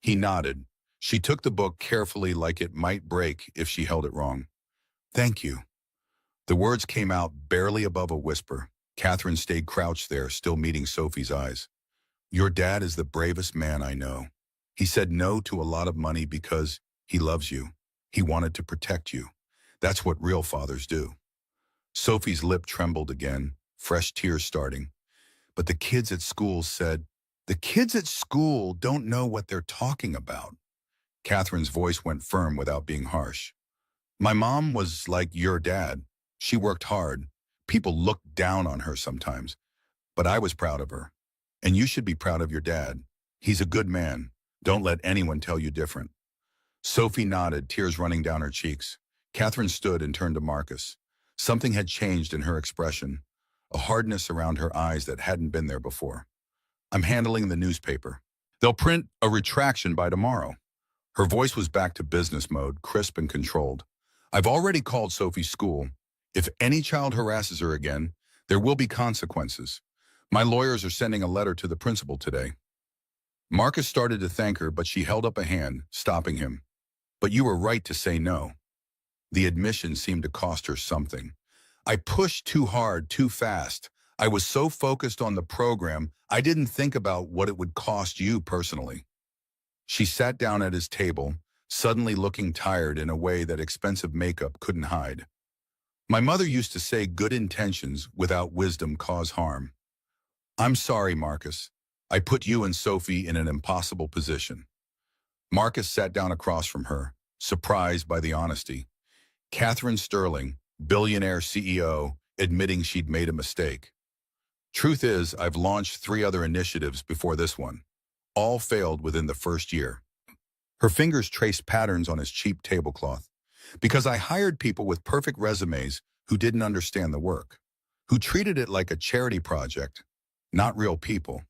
A: He nodded. She took the book carefully like it might break if she held it wrong. "Thank you." The words came out barely above a whisper. Catherine stayed crouched there, still meeting Sophie's eyes. "Your dad is the bravest man I know. He said no to a lot of money because he loves you. He wanted to protect you. That's what real fathers do." Sophie's lip trembled again, fresh tears starting. "But the kids at school said—" "The kids at school don't know what they're talking about." Catherine's voice went firm without being harsh. "My mom was like your dad. She worked hard. People looked down on her sometimes. But I was proud of her. And you should be proud of your dad. He's a good man. Don't let anyone tell you different." Sophie nodded, tears running down her cheeks. Catherine stood and turned to Marcus. Something had changed in her expression, a hardness around her eyes that hadn't been there before. "I'm handling the newspaper. They'll print a retraction by tomorrow." Her voice was back to business mode, crisp and controlled. I've already called Sophie's school. If any child harasses her again, there will be consequences. My lawyers are sending a letter to the principal today. Marcus started to thank her, but she held up a hand, stopping him. But you were right to say no. The admission seemed to cost her something. I pushed too hard, too fast. I was so focused on the program, I didn't think about what it would cost you personally. She sat down at his table, suddenly looking tired in a way that expensive makeup couldn't hide. My mother used to say good intentions without wisdom cause harm. I'm sorry, Marcus. I put you and Sophie in an impossible position. Marcus sat down across from her, surprised by the honesty. Catherine Sterling, billionaire CEO, admitting she'd made a mistake. Truth is, I've launched 3 other initiatives before this one. All failed within the first year. Her fingers traced patterns on his cheap tablecloth. Because I hired people with perfect resumes who didn't understand the work, who treated it like a charity project, not real people.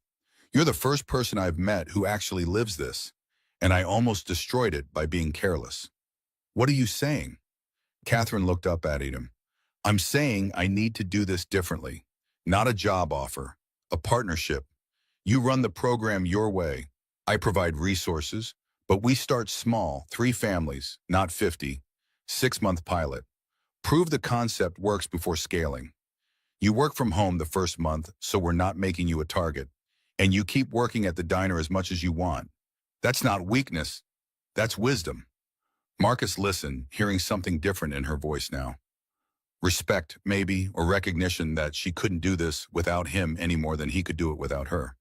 A: You're the first person I've met who actually lives this, and I almost destroyed it by being careless. What are you saying? Catherine looked up at him. I'm saying I need to do this differently. Not a job offer, a partnership. You run the program your way. I provide resources, but we start small, 3 families, not 50. 6-month pilot. Prove the concept works before scaling. You work from home the first month, so we're not making you a target. And you keep working at the diner as much as you want. That's not weakness. That's wisdom. Marcus listened, hearing something different in her voice now. Respect, maybe, or recognition that she couldn't do this without him any more than he could do it without her.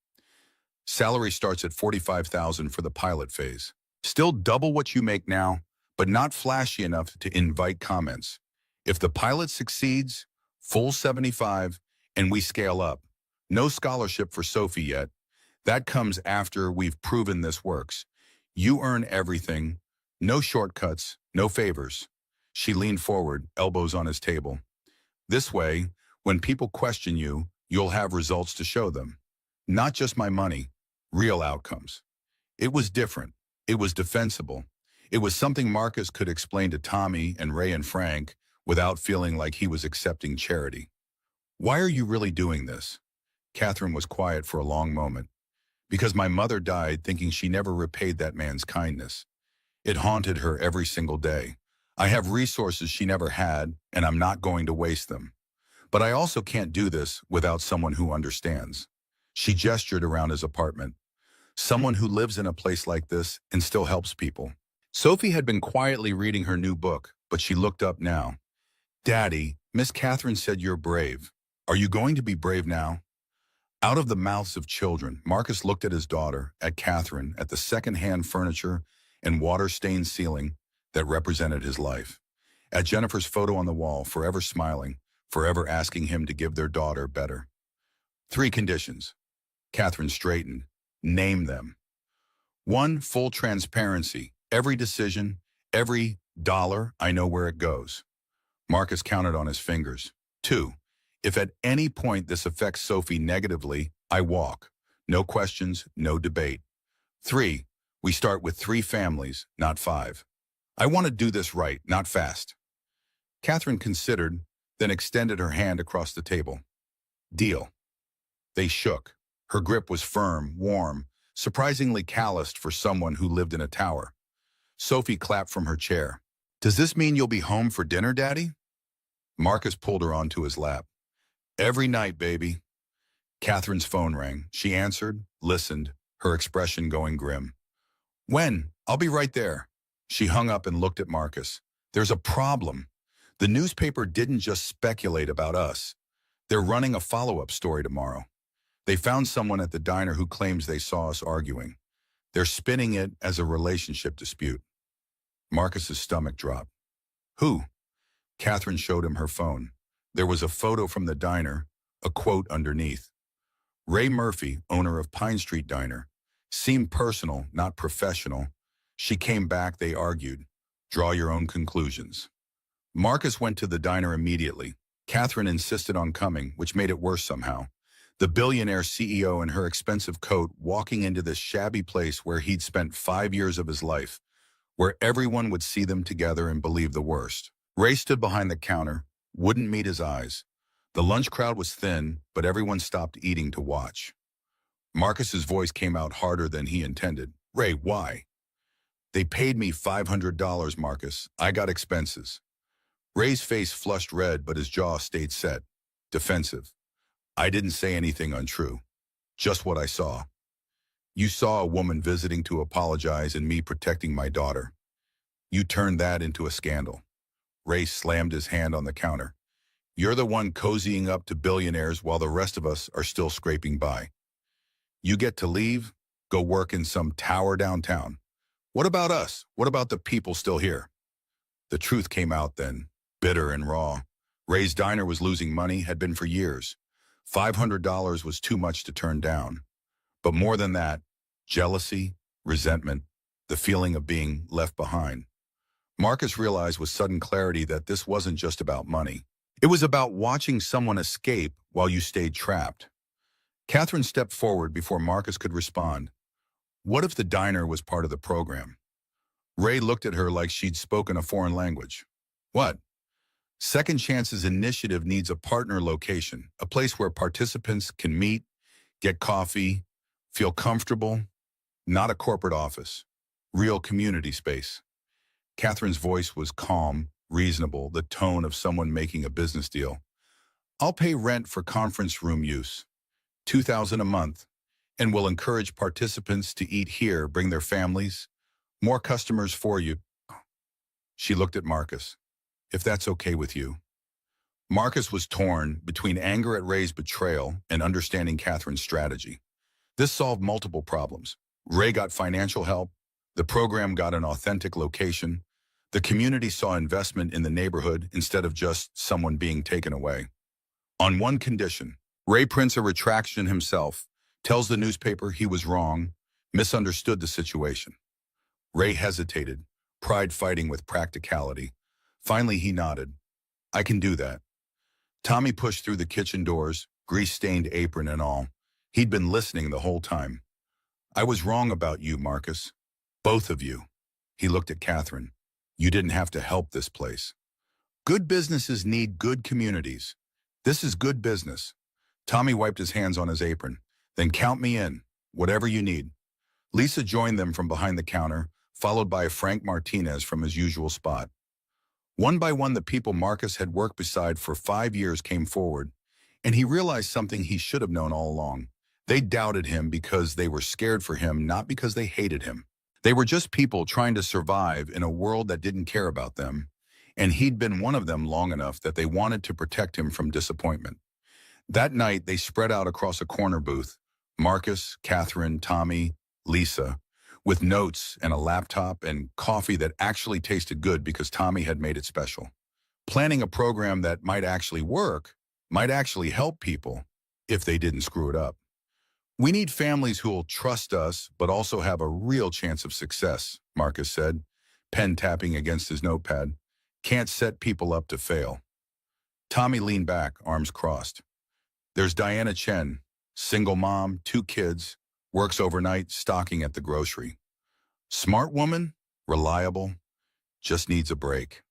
A: Salary starts at $45,000 for the pilot phase. Still double what you make now, but not flashy enough to invite comments. If the pilot succeeds, full 75, and we scale up. No scholarship for Sophie yet. That comes after we've proven this works. You earn everything. No shortcuts, no favors. She leaned forward, elbows on his table. This way, when people question you, you'll have results to show them. Not just my money, real outcomes. It was different. It was defensible. It was something Marcus could explain to Tommy and Ray and Frank without feeling like he was accepting charity. Why are you really doing this? Catherine was quiet for a long moment. Because my mother died thinking she never repaid that man's kindness. It haunted her every single day. I have resources she never had, and I'm not going to waste them. But I also can't do this without someone who understands. She gestured around his apartment. Someone who lives in a place like this and still helps people. Sophie had been quietly reading her new book, but she looked up now. Daddy, Miss Catherine said you're brave. Are you going to be brave now? Out of the mouths of children, Marcus looked at his daughter, at Catherine, at the second-hand furniture and water-stained ceiling that represented his life. At Jennifer's photo on the wall, forever smiling, forever asking him to give their daughter better. 3 conditions. Catherine straightened. Name them. 1, full transparency. Every decision, every dollar, I know where it goes. Marcus counted on his fingers. 2, if at any point this affects Sophie negatively, I walk. No questions, no debate. 3, we start with 3 families, not 5. I want to do this right, not fast. Catherine considered, then extended her hand across the table. Deal. They shook. Her grip was firm, warm, surprisingly calloused for someone who lived in a tower. Sophie clapped from her chair. Does this mean you'll be home for dinner, Daddy? Marcus pulled her onto his lap. Every night, baby. Catherine's phone rang. She answered, listened, her expression going grim. When? I'll be right there. She hung up and looked at Marcus. There's a problem. The newspaper didn't just speculate about us. They're running a follow-up story tomorrow. They found someone at the diner who claims they saw us arguing. They're spinning it as a relationship dispute. Marcus's stomach dropped. Who? Catherine showed him her phone. There was a photo from the diner, a quote underneath. Ray Murphy, owner of Pine Street Diner. Seemed personal, not professional. She came back, they argued. Draw your own conclusions. Marcus went to the diner immediately. Catherine insisted on coming, which made it worse somehow. The billionaire CEO in her expensive coat walking into this shabby place where he'd spent 5 years of his life, where everyone would see them together and believe the worst. Ray stood behind the counter, wouldn't meet his eyes. The lunch crowd was thin, but everyone stopped eating to watch. Marcus's voice came out harder than he intended. Ray, why? They paid me $500, Marcus. I got expenses. Ray's face flushed red, but his jaw stayed set, defensive. I didn't say anything untrue. Just what I saw. You saw a woman visiting to apologize and me protecting my daughter. You turned that into a scandal. Ray slammed his hand on the counter. You're the one cozying up to billionaires while the rest of us are still scraping by. You get to leave, go work in some tower downtown. What about us? What about the people still here? The truth came out then, bitter and raw. Ray's diner was losing money, had been for years. $500 was too much to turn down. But more than that, jealousy, resentment, the feeling of being left behind. Marcus realized with sudden clarity that this wasn't just about money. It was about watching someone escape while you stayed trapped. Catherine stepped forward before Marcus could respond. What if the diner was part of the program? Ray looked at her like she'd spoken a foreign language. What? Second Chance's initiative needs a partner location, a place where participants can meet, get coffee, feel comfortable, not a corporate office, real community space. Catherine's voice was calm, reasonable, the tone of someone making a business deal. I'll pay rent for conference room use, $2,000 a month, and will encourage participants to eat here, bring their families, more customers for you. She looked at Marcus. If that's okay with you. Marcus was torn between anger at Ray's betrayal and understanding Catherine's strategy. This solved multiple problems. Ray got financial help. The program got an authentic location. The community saw investment in the neighborhood instead of just someone being taken away. On one condition, Ray prints a retraction himself, tells the newspaper he was wrong, misunderstood the situation. Ray hesitated, pride fighting with practicality. Finally, he nodded. I can do that. Tommy pushed through the kitchen doors, grease-stained apron and all. He'd been listening the whole time. I was wrong about you, Marcus. Both of you. He looked at Catherine. You didn't have to help this place. Good businesses need good communities. This is good business. Tommy wiped his hands on his apron. Then count me in, whatever you need. Lisa joined them from behind the counter, followed by Frank Martinez from his usual spot. One by one, the people Marcus had worked beside for 5 years came forward, and he realized something he should have known all along. They doubted him because they were scared for him, not because they hated him. They were just people trying to survive in a world that didn't care about them, and he'd been one of them long enough that they wanted to protect him from disappointment. That night, they spread out across a corner booth, Marcus, Catherine, Tommy, Lisa, with notes and a laptop and coffee that actually tasted good because Tommy had made it special. Planning a program that might actually work, might actually help people if they didn't screw it up. We need families who will trust us but also have a real chance of success, Marcus said, pen tapping against his notepad. Can't set people up to fail. Tommy leaned back, arms crossed. There's Diana Chen, single mom, 2 kids, works overnight, stocking at the grocery. Smart woman, reliable, just needs a break.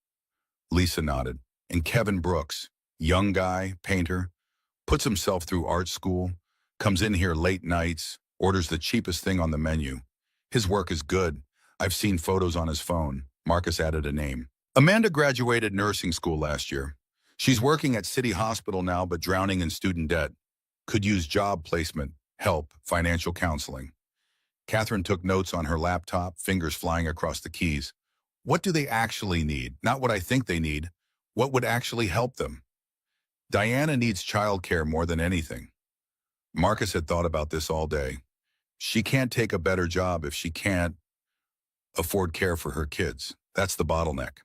A: Lisa nodded. And Kevin Brooks, young guy, painter, puts himself through art school, comes in here late nights, orders the cheapest thing on the menu. His work is good. I've seen photos on his phone. Marcus added a name. Amanda graduated nursing school last year. She's working at City Hospital now but drowning in student debt. Could use job placement, help, financial counseling. Catherine took notes on her laptop, fingers flying across the keys. What do they actually need? Not what I think they need. What would actually help them? Diana needs childcare more than anything. Marcus had thought about this all day. She can't take a better job if she can't afford care for her kids. That's the bottleneck.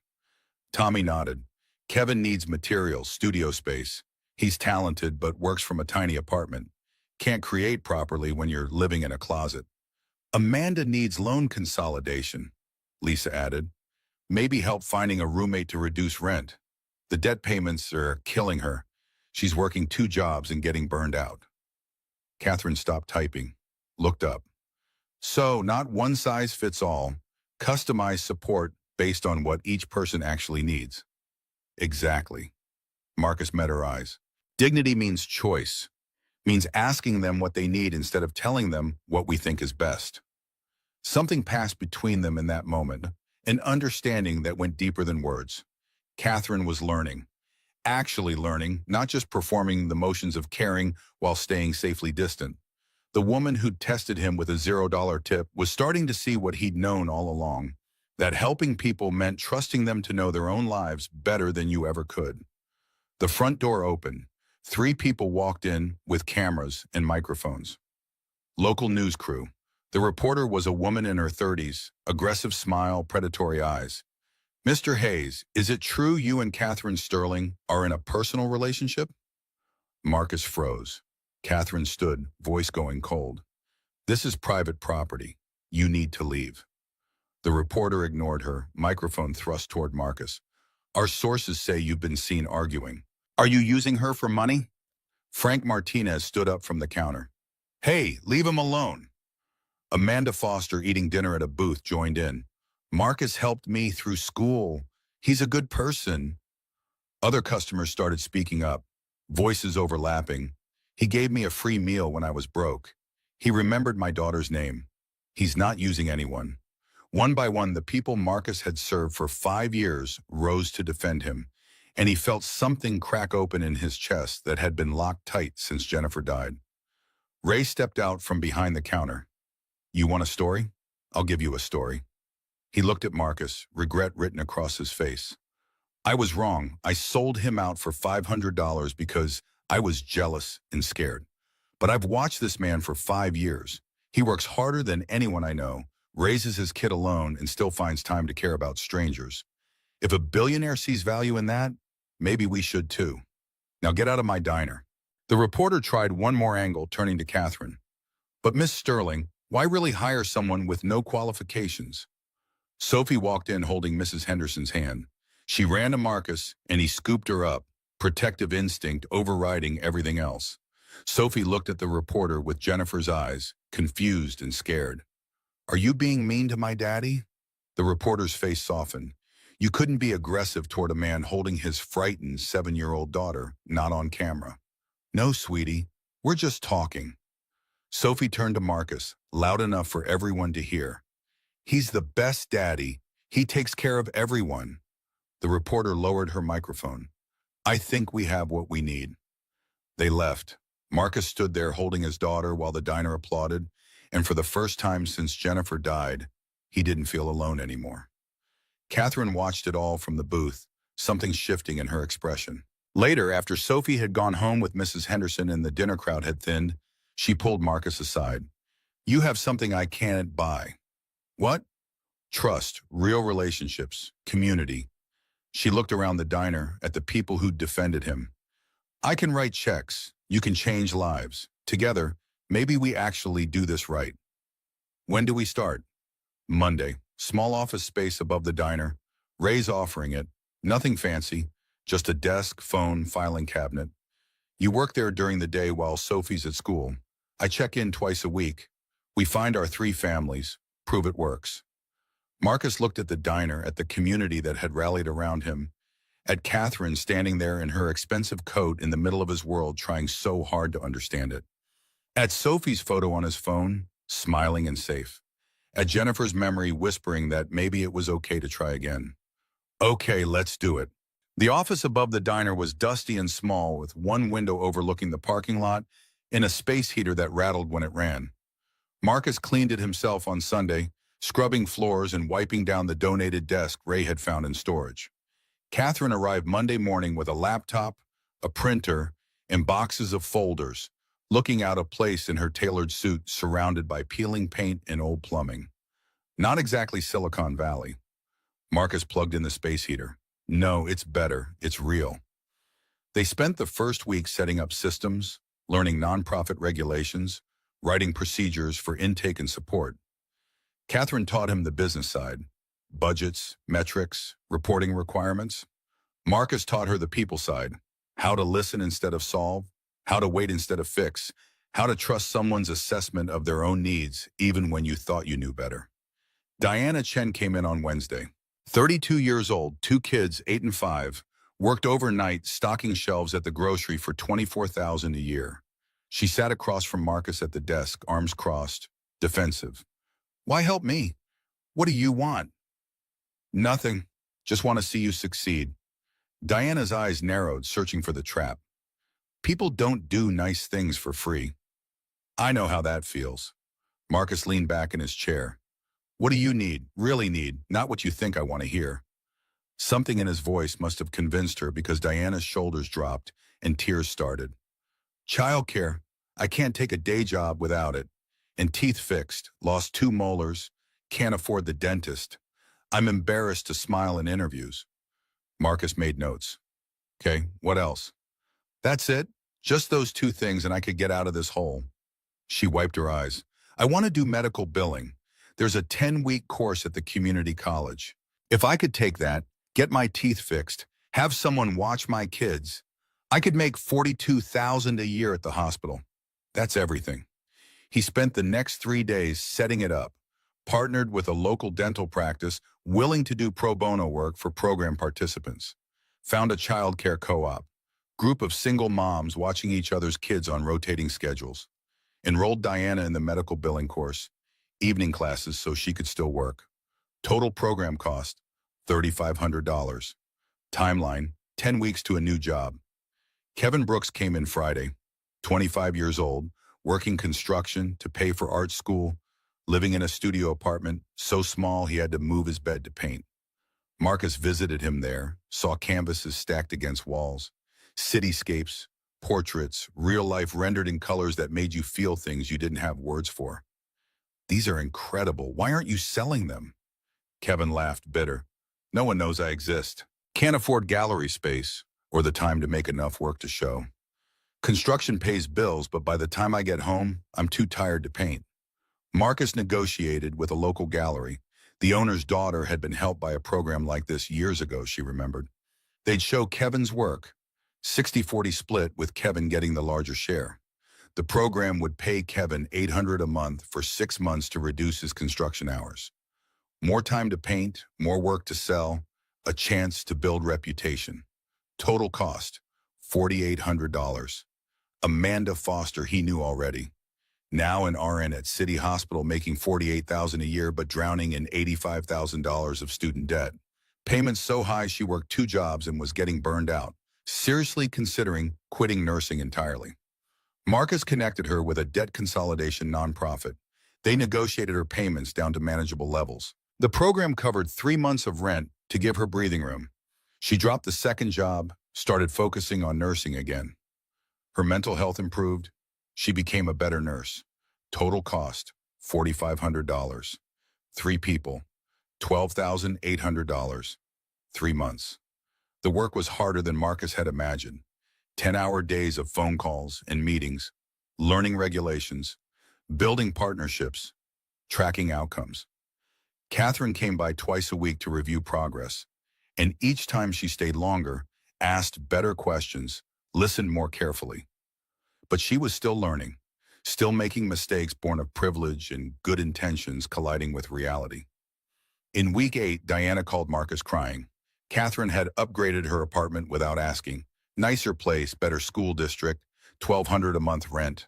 A: Tommy nodded. Kevin needs materials, studio space. He's talented but works from a tiny apartment. Can't create properly when you're living in a closet. Amanda needs loan consolidation, Lisa added. Maybe help finding a roommate to reduce rent. The debt payments are killing her. She's working 2 jobs and getting burned out. Catherine stopped typing, looked up. So, not one size fits all, customized support based on what each person actually needs. Exactly. Marcus met her eyes. Dignity means choice, means asking them what they need instead of telling them what we think is best. Something passed between them in that moment, an understanding that went deeper than words. Catherine was learning, actually learning, not just performing the motions of caring while staying safely distant. The woman who'd tested him with a $0 tip was starting to see what he'd known all along, that helping people meant trusting them to know their own lives better than you ever could. The front door opened. 3 people walked in with cameras and microphones. Local news crew. The reporter was a woman in her 30s, aggressive smile, predatory eyes. "Mr. Hayes, is it true you and Catherine Sterling are in a personal relationship?" Marcus froze. Catherine stood, voice going cold. "This is private property. You need to leave." The reporter ignored her, microphone thrust toward Marcus. "Our sources say you've been seen arguing. Are you using her for money?" Frank Martinez stood up from the counter. "Hey, leave him alone." Amanda Foster, eating dinner at a booth, joined in. "Marcus helped me through school. He's a good person." Other customers started speaking up, voices overlapping. "He gave me a free meal when I was broke. He remembered my daughter's name. He's not using anyone." One by one, the people Marcus had served for 5 years rose to defend him, and he felt something crack open in his chest that had been locked tight since Jennifer died. Ray stepped out from behind the counter. "You want a story? I'll give you a story." He looked at Marcus, regret written across his face. "I was wrong. I sold him out for $500 because I was jealous and scared. But I've watched this man for 5 years. He works harder than anyone I know, raises his kid alone, and still finds time to care about strangers. If a billionaire sees value in that, maybe we should too. Now get out of my diner." The reporter tried one more angle, turning to Catherine. "But Miss Sterling, why really hire someone with no qualifications?" Sophie walked in holding Mrs. Henderson's hand. She ran to Marcus, and he scooped her up, protective instinct overriding everything else. Sophie looked at the reporter with Jennifer's eyes, confused and scared. "Are you being mean to my daddy?" The reporter's face softened. You couldn't be aggressive toward a man holding his frightened 7-year-old daughter, not on camera. "No, sweetie, we're just talking." Sophie turned to Marcus, loud enough for everyone to hear. "He's the best daddy. He takes care of everyone." The reporter lowered her microphone. "I think we have what we need." They left. Marcus stood there holding his daughter while the diner applauded, and for the first time since Jennifer died, he didn't feel alone anymore. Catherine watched it all from the booth, something shifting in her expression. Later, after Sophie had gone home with Mrs. Henderson and the dinner crowd had thinned, she pulled Marcus aside. "You have something I can't buy." "What?" "Trust, real relationships, community." She looked around the diner at the people who'd defended him. "I can write checks. You can change lives. Together, maybe we actually do this right." "When do we start?" "Monday. Small office space above the diner. Ray's offering it. Nothing fancy, just a desk, phone, filing cabinet. You work there during the day while Sophie's at school. I check in twice a week. We find our 3 families, prove it works." Marcus looked at the diner, at the community that had rallied around him, at Catherine standing there in her expensive coat in the middle of his world trying so hard to understand it. At Sophie's photo on his phone, smiling and safe. At Jennifer's memory whispering that maybe it was okay to try again. "Okay, let's do it." The office above the diner was dusty and small, with one window overlooking the parking lot and a space heater that rattled when it ran. Marcus cleaned it himself on Sunday, scrubbing floors and wiping down the donated desk Ray had found in storage. Catherine arrived Monday morning with a laptop, a printer, and boxes of folders, looking out of place in her tailored suit surrounded by peeling paint and old plumbing. Not exactly Silicon Valley. Marcus plugged in the space heater. "No, it's better. It's real." They spent the first week setting up systems, learning nonprofit regulations, writing procedures for intake and support. Catherine taught him the business side, budgets, metrics, reporting requirements. Marcus taught her the people side, how to listen instead of solve, how to wait instead of fix, how to trust someone's assessment of their own needs even when you thought you knew better. Diana Chen came in on Wednesday. 32 years old, 2 kids, 8 and 5, Worked overnight, stocking shelves at the grocery for $24,000 a year. She sat across from Marcus at the desk, arms crossed, defensive. Why help me? What do you want? Nothing. Just want to see you succeed. Diana's eyes narrowed, searching for the trap. People don't do nice things for free. I know how that feels. Marcus leaned back in his chair. What do you need, really need, not what you think I want to hear? Something in his voice must have convinced her because Diana's shoulders dropped and tears started. Childcare. I can't take a day job without it. And teeth fixed, lost 2 molars, can't afford the dentist. I'm embarrassed to smile in interviews. Marcus made notes. Okay, what else? That's it. Just those 2 things and I could get out of this hole. She wiped her eyes. I want to do medical billing. There's a 10-week course at the community college. If I could take that, get my teeth fixed, have someone watch my kids, I could make $42,000 a year at the hospital. That's everything. He spent the next 3 days setting it up, partnered with a local dental practice willing to do pro bono work for program participants, found a child care co-op, group of single moms watching each other's kids on rotating schedules, enrolled Diana in the medical billing course, evening classes so she could still work. Total program cost, $3,500. Timeline, 10 weeks to a new job. Kevin Brooks came in Friday, 25 years old, working construction to pay for art school, living in a studio apartment so small he had to move his bed to paint. Marcus visited him there, saw canvases stacked against walls, cityscapes, portraits, real life rendered in colors that made you feel things you didn't have words for. These are incredible. Why aren't you selling them? Kevin laughed bitter. No one knows I exist. Can't afford gallery space or the time to make enough work to show. Construction pays bills, but by the time I get home, I'm too tired to paint. Marcus negotiated with a local gallery. The owner's daughter had been helped by a program like this years ago, she remembered. They'd show Kevin's work, 60-40 split with Kevin getting the larger share. The program would pay Kevin $800 a month for 6 months to reduce his construction hours. More time to paint, more work to sell, a chance to build reputation. Total cost, $4,800. Amanda Foster he knew already. Now an RN at City Hospital making $48,000 a year but drowning in $85,000 of student debt. Payments so high she worked 2 jobs and was getting burned out, seriously considering quitting nursing entirely. Marcus connected her with a debt consolidation nonprofit. They negotiated her payments down to manageable levels. The program covered 3 months of rent to give her breathing room. She dropped the second job, started focusing on nursing again. Her mental health improved. She became a better nurse. Total cost, $4,500. 3 people, $12,800. 3 months. The work was harder than Marcus had imagined. 10-hour days of phone calls and meetings, learning regulations, building partnerships, tracking outcomes. Catherine came by twice a week to review progress, and each time she stayed longer, asked better questions, listened more carefully. But she was still learning, still making mistakes born of privilege and good intentions colliding with reality. In week 8, Diana called Marcus crying. Catherine had upgraded her apartment without asking. Nicer place, better school district, $1,200 a month rent.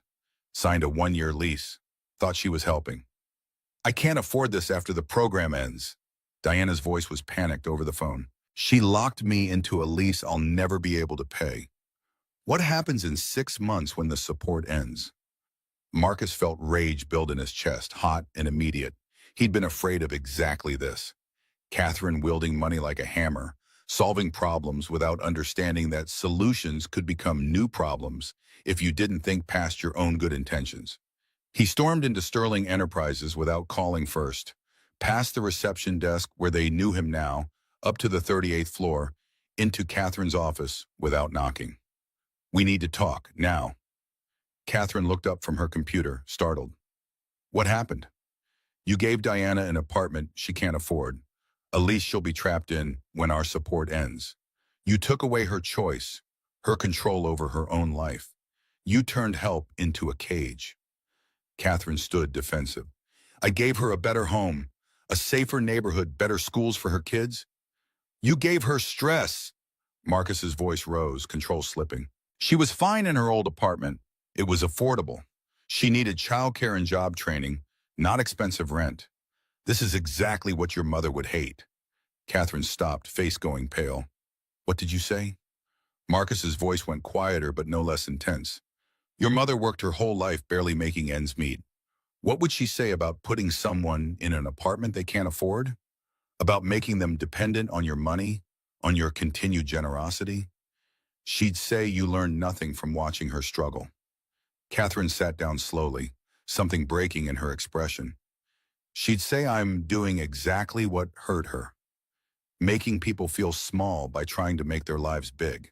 A: Signed a 1-year lease. Thought she was helping. I can't afford this after the program ends. Diana's voice was panicked over the phone. She locked me into a lease I'll never be able to pay. What happens in 6 months when the support ends? Marcus felt rage build in his chest, hot and immediate. He'd been afraid of exactly this. Catherine wielding money like a hammer, solving problems without understanding that solutions could become new problems if you didn't think past your own good intentions. He stormed into Sterling Enterprises without calling first, past the reception desk where they knew him now, up to the 38th floor, into Catherine's office without knocking. We need to talk, now. Catherine looked up from her computer, startled. What happened? You gave Diana an apartment she can't afford, a lease she'll be trapped in when our support ends. You took away her choice, her control over her own life. You turned help into a cage. Catherine stood defensive. I gave her a better home, a safer neighborhood, better schools for her kids. You gave her stress. Marcus's voice rose, control slipping. She was fine in her old apartment. It was affordable. She needed childcare and job training, not expensive rent. This is exactly what your mother would hate. Catherine stopped, face going pale. What did you say? Marcus's voice went quieter but no less intense. Your mother worked her whole life barely making ends meet. What would she say about putting someone in an apartment they can't afford? About making them dependent on your money, on your continued generosity? She'd say you learned nothing from watching her struggle. Catherine sat down slowly, something breaking in her expression. She'd say I'm doing exactly what hurt her, making people feel small by trying to make their lives big.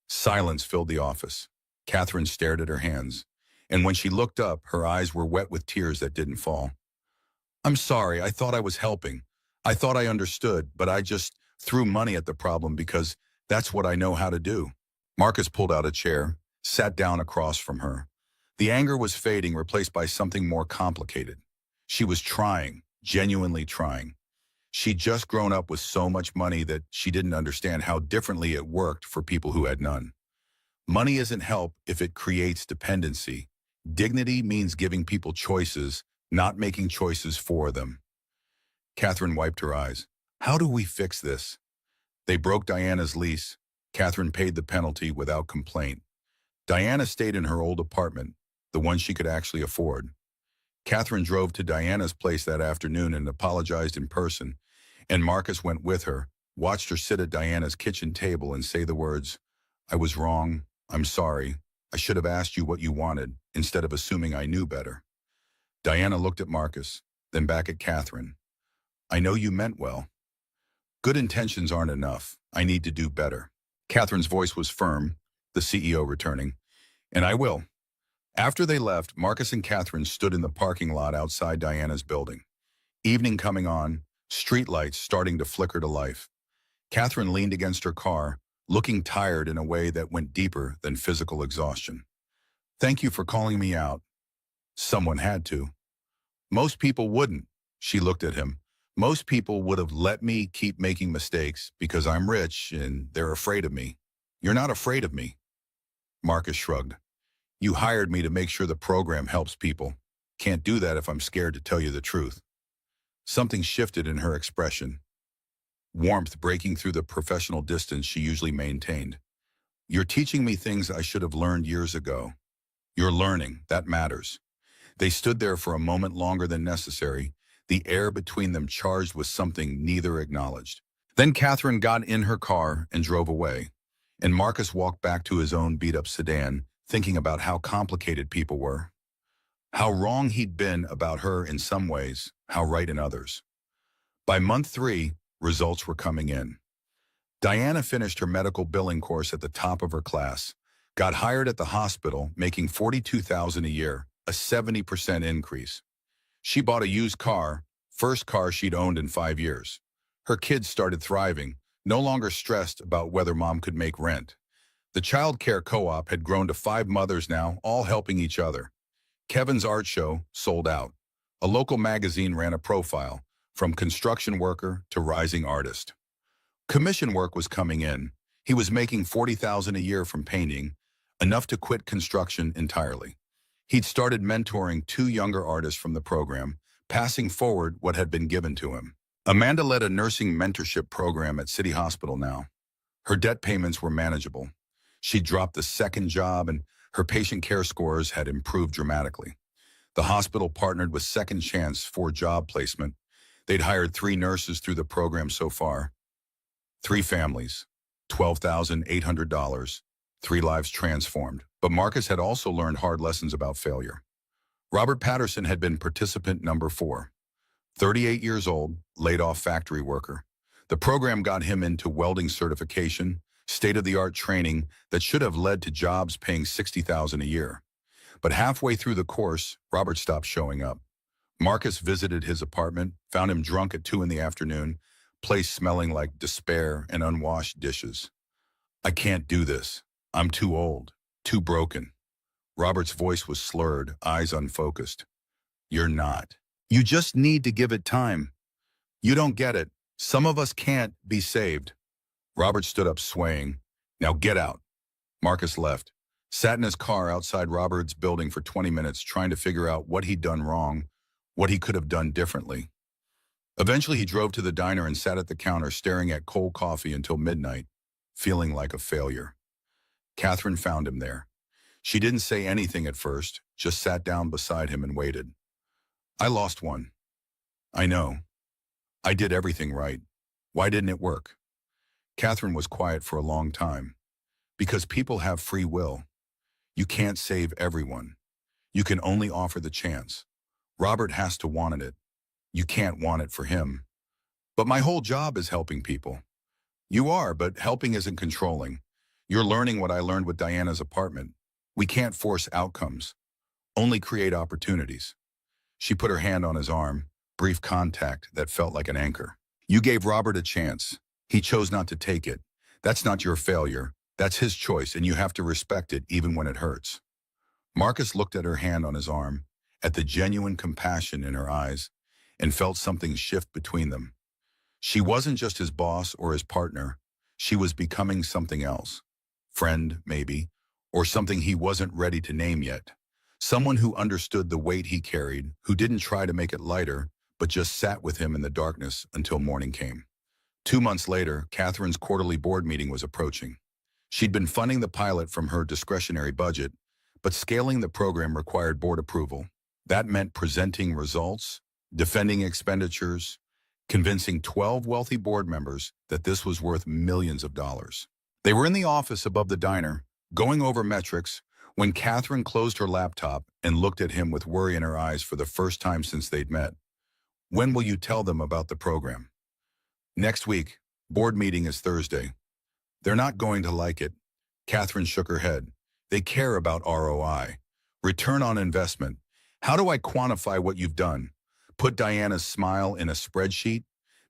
A: Silence filled the office. Catherine stared at her hands, and when she looked up, her eyes were wet with tears that didn't fall. I'm sorry, I thought I was helping. I thought I understood, but I just threw money at the problem because that's what I know how to do. Marcus pulled out a chair, sat down across from her. The anger was fading, replaced by something more complicated. She was trying, genuinely trying. She'd just grown up with so much money that she didn't understand how differently it worked for people who had none. Money isn't help if it creates dependency. Dignity means giving people choices, not making choices for them. Catherine wiped her eyes. How do we fix this? They broke Diana's lease. Catherine paid the penalty without complaint. Diana stayed in her old apartment, the one she could actually afford. Catherine drove to Diana's place that afternoon and apologized in person, and Marcus went with her, watched her sit at Diana's kitchen table and say the words, I was wrong, I'm sorry, I should have asked you what you wanted, instead of assuming I knew better. Diana looked at Marcus, then back at Catherine. I know you meant well. Good intentions aren't enough. I need to do better. Catherine's voice was firm, the CEO returning, and I will. After they left, Marcus and Catherine stood in the parking lot outside Diana's building. Evening coming on, streetlights starting to flicker to life. Catherine leaned against her car, looking tired in a way that went deeper than physical exhaustion. Thank you for calling me out. Someone had to. Most people wouldn't. She looked at him. Most people would have let me keep making mistakes because I'm rich and they're afraid of me. You're not afraid of me. Marcus shrugged. You hired me to make sure the program helps people. Can't do that if I'm scared to tell you the truth. Something shifted in her expression. Warmth breaking through the professional distance she usually maintained. You're teaching me things I should have learned years ago. You're learning, that matters. They stood there for a moment longer than necessary, the air between them charged with something neither acknowledged. Then Catherine got in her car and drove away, and Marcus walked back to his own beat-up sedan, thinking about how complicated people were. How wrong he'd been about her in some ways, how right in others. By month 3, results were coming in. Diana finished her medical billing course at the top of her class, got hired at the hospital, making $42,000 a year, a 70% increase. She bought a used car, first car she'd owned in 5 years. Her kids started thriving, no longer stressed about whether mom could make rent. The child care co-op had grown to 5 mothers now, all helping each other. Kevin's art show sold out. A local magazine ran a profile, from construction worker to rising artist. Commission work was coming in. He was making $40,000 a year from painting, enough to quit construction entirely. He'd started mentoring 2 younger artists from the program, passing forward what had been given to him. Amanda led a nursing mentorship program at City Hospital now. Her debt payments were manageable. She'd dropped the second job and her patient care scores had improved dramatically. The hospital partnered with Second Chance for job placement. They'd hired 3 nurses through the program so far. 3 families, $12,800, 3 lives transformed. But Marcus had also learned hard lessons about failure. Robert Patterson had been participant number 4. 38 years old, laid-off factory worker. The program got him into welding certification, state-of-the-art training that should have led to jobs paying $60,000 a year. But halfway through the course, Robert stopped showing up. Marcus visited his apartment, found him drunk at 2 in the afternoon, place smelling like despair and unwashed dishes. I can't do this. I'm too old, too broken. Robert's voice was slurred, eyes unfocused. You're not. You just need to give it time. You don't get it. Some of us can't be saved. Robert stood up, swaying. Now get out. Marcus left. Sat in his car outside Robert's building for 20 minutes trying to figure out what he'd done wrong, what he could have done differently. Eventually, he drove to the diner and sat at the counter staring at cold coffee until midnight, feeling like a failure. Catherine found him there. She didn't say anything at first, just sat down beside him and waited. I lost one. I know. I did everything right. Why didn't it work? Catherine was quiet for a long time. Because people have free will. You can't save everyone. You can only offer the chance. Robert has to want it. You can't want it for him. But my whole job is helping people. You are, but helping isn't controlling. You're learning what I learned with Diana's apartment. We can't force outcomes, only create opportunities. She put her hand on his arm, brief contact that felt like an anchor. You gave Robert a chance. He chose not to take it. That's not your failure. That's his choice, and you have to respect it even when it hurts. Marcus looked at her hand on his arm, at the genuine compassion in her eyes, and felt something shift between them. She wasn't just his boss or his partner. She was becoming something else. Friend, maybe, or something he wasn't ready to name yet. Someone who understood the weight he carried, who didn't try to make it lighter, but just sat with him in the darkness until morning came. 2 months later, Catherine's quarterly board meeting was approaching. She'd been funding the pilot from her discretionary budget, but scaling the program required board approval. That meant presenting results, defending expenditures, convincing 12 wealthy board members that this was worth millions of dollars. They were in the office above the diner, going over metrics, when Catherine closed her laptop and looked at him with worry in her eyes for the first time since they'd met. When will you tell them about the program? Next week. Board meeting is Thursday. They're not going to like it. Catherine shook her head. They care about ROI, return on investment. How do I quantify what you've done? Put Diana's smile in a spreadsheet?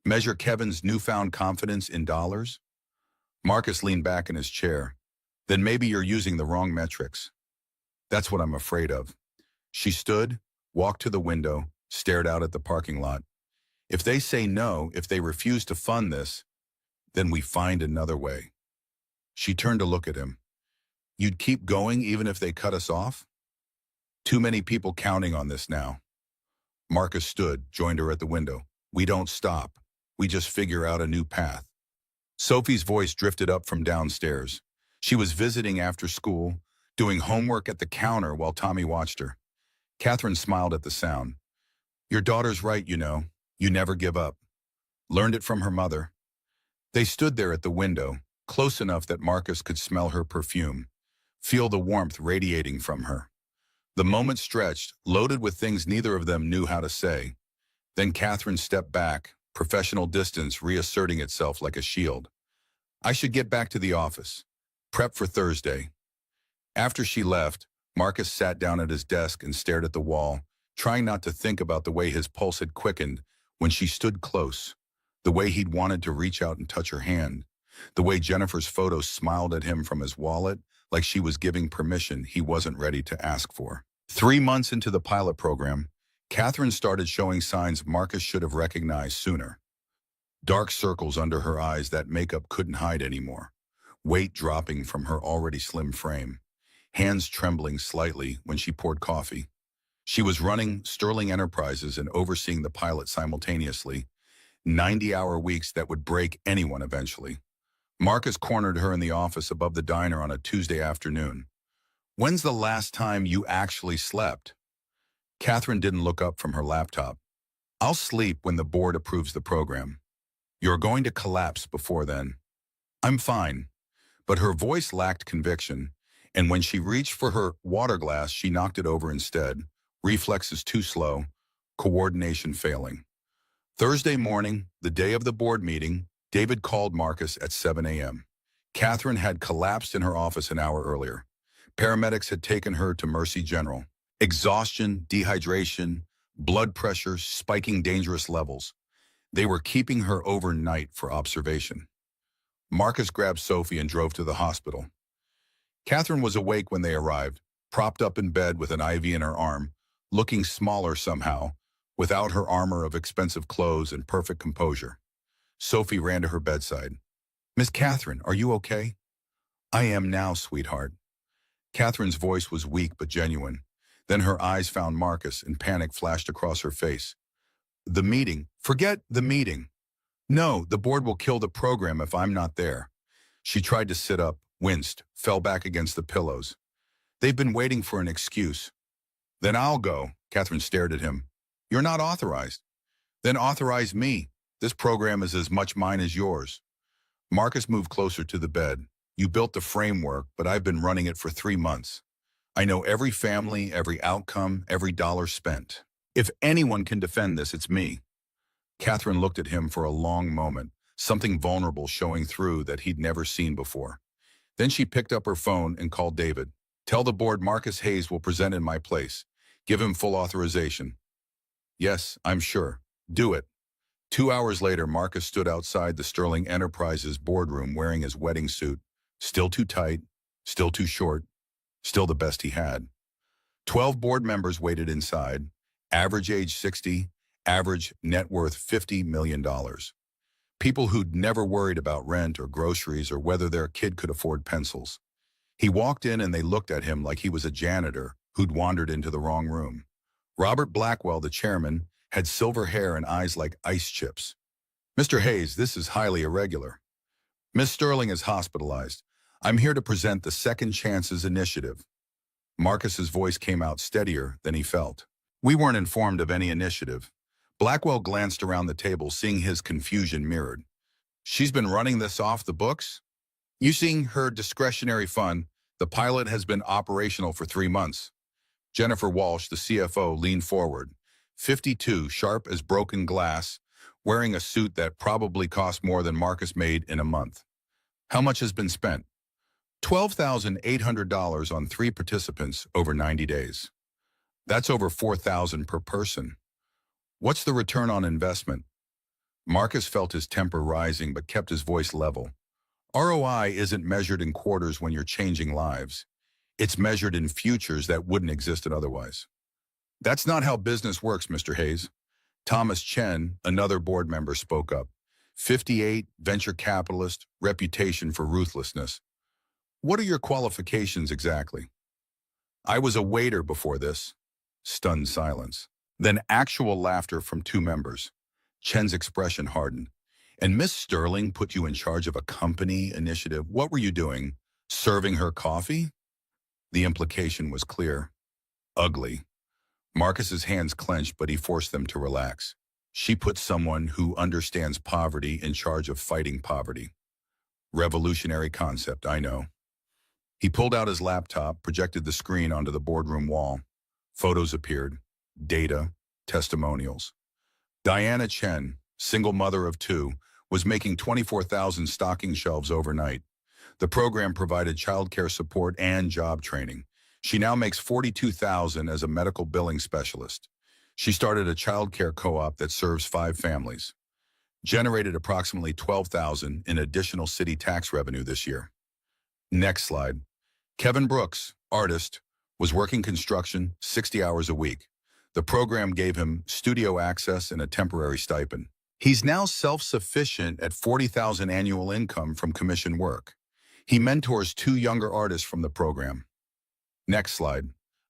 A: Measure Kevin's newfound confidence in dollars? Marcus leaned back in his chair. Then maybe you're using the wrong metrics. That's what I'm afraid of. She stood, walked to the window, stared out at the parking lot. If they say no, if they refuse to fund this, then we find another way. She turned to look at him. You'd keep going even if they cut us off? Too many people counting on this now. Marcus stood, joined her at the window. We don't stop. We just figure out a new path. Sophie's voice drifted up from downstairs. She was visiting after school, doing homework at the counter while Tommy watched her. Catherine smiled at the sound. Your daughter's right, you know. You never give up. Learned it from her mother. They stood there at the window, close enough that Marcus could smell her perfume, feel the warmth radiating from her. The moment stretched, loaded with things neither of them knew how to say. Then Catherine stepped back, professional distance reasserting itself like a shield. I should get back to the office. Prep for Thursday. After she left, Marcus sat down at his desk and stared at the wall, trying not to think about the way his pulse had quickened when she stood close, the way he'd wanted to reach out and touch her hand, the way Jennifer's photo smiled at him from his wallet like she was giving permission he wasn't ready to ask for. 3 months into the pilot program, Catherine started showing signs Marcus should have recognized sooner. Dark circles under her eyes that makeup couldn't hide anymore, weight dropping from her already slim frame, hands trembling slightly when she poured coffee. She was running Sterling Enterprises and overseeing the pilot simultaneously, 90-hour weeks that would break anyone eventually. Marcus cornered her in the office above the diner on a Tuesday afternoon. When's the last time you actually slept? Catherine didn't look up from her laptop. I'll sleep when the board approves the program. You're going to collapse before then. I'm fine. But her voice lacked conviction, and when she reached for her water glass, she knocked it over instead, reflexes too slow, coordination failing. Thursday morning, the day of the board meeting, David called Marcus at 7 a.m. Catherine had collapsed in her office an hour earlier. Paramedics had taken her to Mercy General. Exhaustion, dehydration, blood pressure spiking dangerous levels. They were keeping her overnight for observation. Marcus grabbed Sophie and drove to the hospital. Catherine was awake when they arrived, propped up in bed with an IV in her arm, looking smaller somehow, without her armor of expensive clothes and perfect composure. Sophie ran to her bedside. Miss Catherine, are you okay? I am now, sweetheart. Catherine's voice was weak but genuine. Then her eyes found Marcus and panic flashed across her face. The meeting. Forget the meeting. No, the board will kill the program if I'm not there. She tried to sit up, winced, fell back against the pillows. They've been waiting for an excuse. Then I'll go. Catherine stared at him. You're not authorized. Then authorize me. This program is as much mine as yours. Marcus moved closer to the bed. You built the framework, but I've been running it for 3 months. I know every family, every outcome, every dollar spent. If anyone can defend this, it's me. Catherine looked at him for a long moment, something vulnerable showing through that he'd never seen before. Then she picked up her phone and called David. Tell the board Marcus Hayes will present in my place. Give him full authorization. Yes, I'm sure. Do it. 2 hours later, Marcus stood outside the Sterling Enterprises boardroom wearing his wedding suit. Still too tight, still too short, still the best he had. 12 board members waited inside, average age 60, average net worth $50 million. People who'd never worried about rent or groceries or whether their kid could afford pencils. He walked in and they looked at him like he was a janitor who'd wandered into the wrong room. Robert Blackwell, the chairman, had silver hair and eyes like ice chips. Mr. Hayes, this is highly irregular. Miss Sterling is hospitalized. I'm here to present the Second Chances Initiative. Marcus's voice came out steadier than he felt. We weren't informed of any initiative. Blackwell glanced around the table, seeing his confusion mirrored. She's been running this off the books? Using her discretionary fund, the pilot has been operational for 3 months. Jennifer Walsh, the CFO, leaned forward, 52, sharp as broken glass, wearing a suit that probably cost more than Marcus made in a month. How much has been spent? $12,800 on 3 participants over 90 days. That's over $4,000 per person. What's the return on investment? Marcus felt his temper rising but kept his voice level. ROI isn't measured in quarters when you're changing lives. It's measured in futures that wouldn't exist otherwise. That's not how business works, Mr. Hayes. Thomas Chen, another board member, spoke up. 58, venture capitalist, reputation for ruthlessness. What are your qualifications exactly? I was a waiter before this. Stunned silence. Then actual laughter from 2 members. Chen's expression hardened. And Miss Sterling put you in charge of a company initiative. What were you doing? Serving her coffee? The implication was clear. Ugly. Marcus's hands clenched, but he forced them to relax. She put someone who understands poverty in charge of fighting poverty. Revolutionary concept, I know. He pulled out his laptop, projected the screen onto the boardroom wall. Photos appeared. Data. Testimonials. Diana Chen, single mother of 2, was making 24,000 stocking shelves overnight. The program provided childcare support and job training. She now makes $42,000 as a medical billing specialist. She started a childcare co-op that serves 5 families. Generated approximately $12,000 in additional city tax revenue this year. Next slide. Kevin Brooks, artist, was working construction 60 hours a week. The program gave him studio access and a temporary stipend. He's now self-sufficient at $40,000 annual income from commission work. He mentors 2 younger artists from the program. Next slide.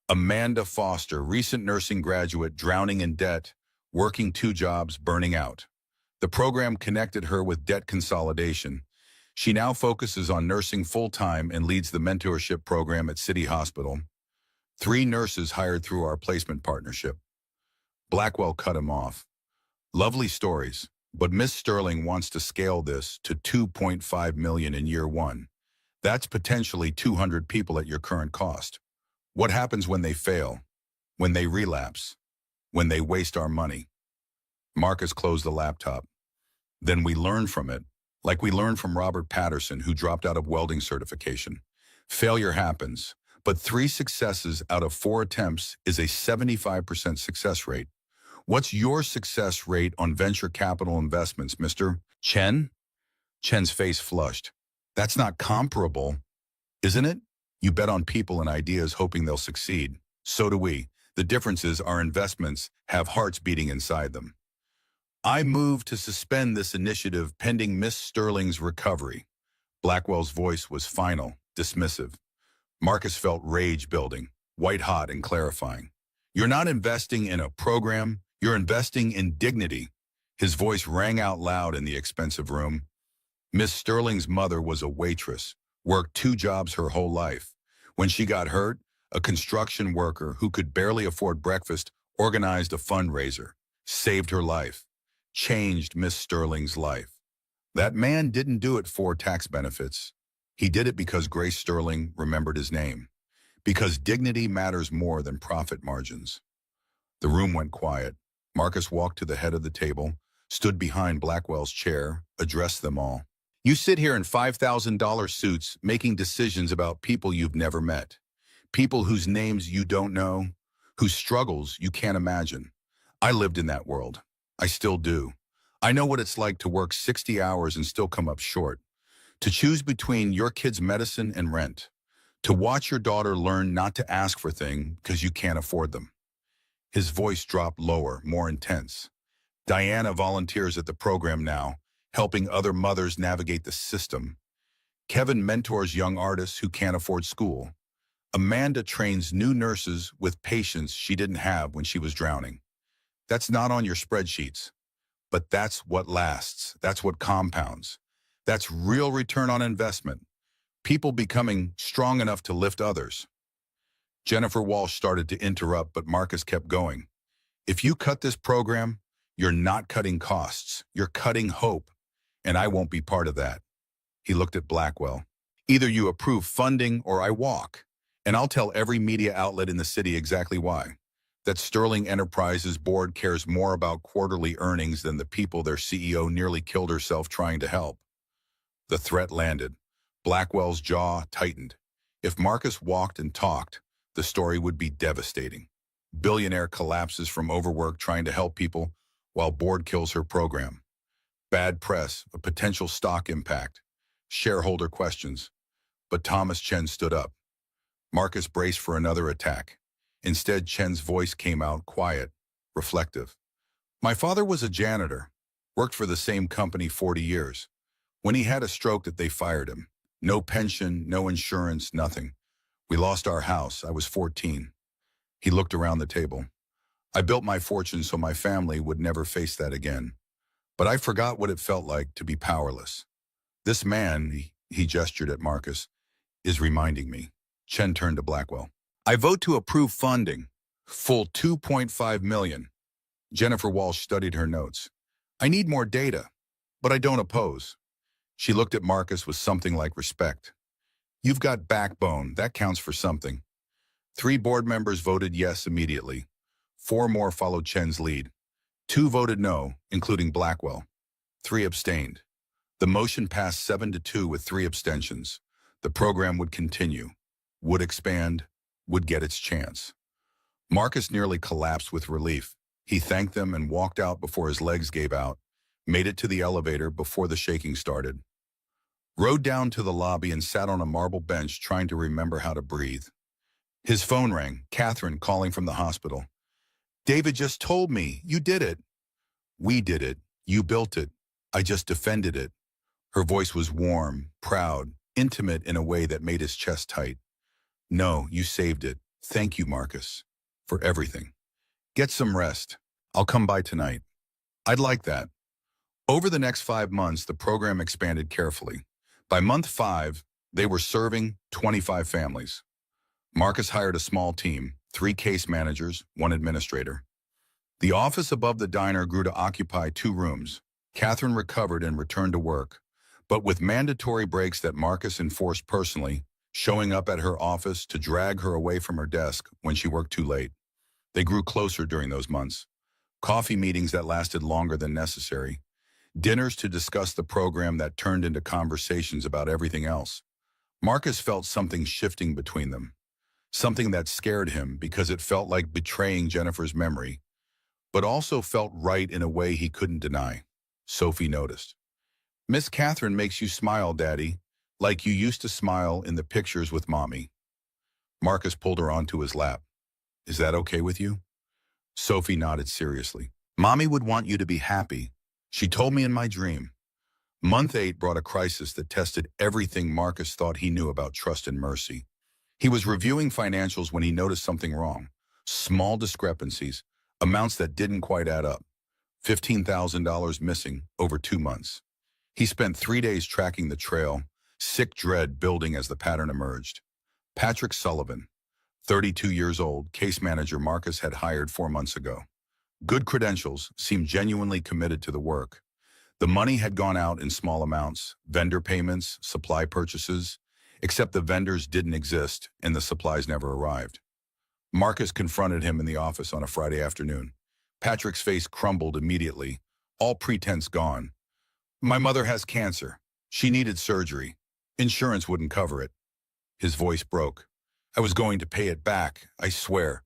A: Amanda Foster, recent nursing graduate, drowning in debt, working 2 jobs, burning out. The program connected her with debt consolidation. She now focuses on nursing full-time and leads the mentorship program at City Hospital. 3 nurses hired through our placement partnership. Blackwell cut him off. Lovely stories, but Miss Sterling wants to scale this to $2.5 million in year 1. That's potentially 200 people at your current cost. What happens when they fail? When they relapse? When they waste our money? Marcus closed the laptop. Then we learn from it, like we learned from Robert Patterson, who dropped out of welding certification. Failure happens, but 3 successes out of 4 attempts is a 75% success rate. What's your success rate on venture capital investments, Mr. Chen? Chen's face flushed. That's not comparable, isn't it? You bet on people and ideas hoping they'll succeed. So do we. The difference is our investments have hearts beating inside them. I move to suspend this initiative pending Miss Sterling's recovery. Blackwell's voice was final, dismissive. Marcus felt rage building, white-hot and clarifying. You're not investing in a program, you're investing in dignity. His voice rang out loud in the expensive room. Miss Sterling's mother was a waitress, worked 2 jobs her whole life. When she got hurt, a construction worker who could barely afford breakfast organized a fundraiser, saved her life, changed Miss Sterling's life. That man didn't do it for tax benefits. He did it because Grace Sterling remembered his name, because dignity matters more than profit margins. The room went quiet. Marcus walked to the head of the table, stood behind Blackwell's chair, addressed them all. You sit here in $5,000 suits making decisions about people you've never met, people whose names you don't know, whose struggles you can't imagine. I lived in that world. I still do. I know what it's like to work 60 hours and still come up short, to choose between your kid's medicine and rent, to watch your daughter learn not to ask for things because you can't afford them. His voice dropped lower, more intense. Diana volunteers at the program now, helping other mothers navigate the system. Kevin mentors young artists who can't afford school. Amanda trains new nurses with patience she didn't have when she was drowning. That's not on your spreadsheets, but that's what lasts. That's what compounds. That's real return on investment. People becoming strong enough to lift others. Jennifer Walsh started to interrupt, but Marcus kept going. If you cut this program, you're not cutting costs. You're cutting hope, and I won't be part of that. He looked at Blackwell. Either you approve funding or I walk, and I'll tell every media outlet in the city exactly why. That Sterling Enterprises board cares more about quarterly earnings than the people their CEO nearly killed herself trying to help. The threat landed. Blackwell's jaw tightened. If Marcus walked and talked, the story would be devastating. Billionaire collapses from overwork trying to help people while board kills her program. Bad press, a potential stock impact, shareholder questions. But Thomas Chen stood up. Marcus braced for another attack. Instead, Chen's voice came out quiet, reflective. My father was a janitor, worked for the same company 40 years. When he had a stroke they fired him. No pension, no insurance, nothing. We lost our house. I was 14. He looked around the table. I built my fortune so my family would never face that again. But I forgot what it felt like to be powerless. This man, he gestured at Marcus, is reminding me. Chen turned to Blackwell. I vote to approve funding. Full $2.5 million. Jennifer Walsh studied her notes. I need more data, but I don't oppose. She looked at Marcus with something like respect. You've got backbone. That counts for something. 3 board members voted yes immediately. 4 more followed Chen's lead. 2 voted no, including Blackwell. 3 abstained. The motion passed 7-2 with 3 abstentions. The program would continue, would expand, would get its chance. Marcus nearly collapsed with relief. He thanked them and walked out before his legs gave out, made it to the elevator before the shaking started. Rode down to the lobby and sat on a marble bench trying to remember how to breathe. His phone rang, Catherine calling from the hospital. David just told me, you did it. We did it. You built it. I just defended it. Her voice was warm, proud, intimate in a way that made his chest tight. No, you saved it. Thank you, Marcus, for everything. Get some rest. I'll come by tonight. I'd like that. Over the next 5 months, the program expanded carefully. By month 5, they were serving 25 families. Marcus hired a small team, 3 case managers, 1 administrator. The office above the diner grew to occupy 2 rooms. Catherine recovered and returned to work, but with mandatory breaks that Marcus enforced personally, showing up at her office to drag her away from her desk when she worked too late. They grew closer during those months. Coffee meetings that lasted longer than necessary. Dinners to discuss the program that turned into conversations about everything else. Marcus felt something shifting between them. Something that scared him because it felt like betraying Jennifer's memory, but also felt right in a way he couldn't deny. Sophie noticed. Miss Catherine makes you smile, Daddy, like you used to smile in the pictures with Mommy. Marcus pulled her onto his lap. Is that okay with you? Sophie nodded seriously. Mommy would want you to be happy. She told me in my dream. Month 8 brought a crisis that tested everything Marcus thought he knew about trust and mercy. He was reviewing financials when he noticed something wrong. Small discrepancies, amounts that didn't quite add up. $15,000 missing over 2 months. He spent 3 days tracking the trail, sick dread building as the pattern emerged. Patrick Sullivan, 32 years old, case manager Marcus had hired 4 months ago. Good credentials, seemed genuinely committed to the work. The money had gone out in small amounts, vendor payments, supply purchases, except the vendors didn't exist and the supplies never arrived. Marcus confronted him in the office on a Friday afternoon. Patrick's face crumbled immediately, all pretense gone. "My mother has cancer. She needed surgery. Insurance wouldn't cover it." His voice broke. "I was going to pay it back, I swear."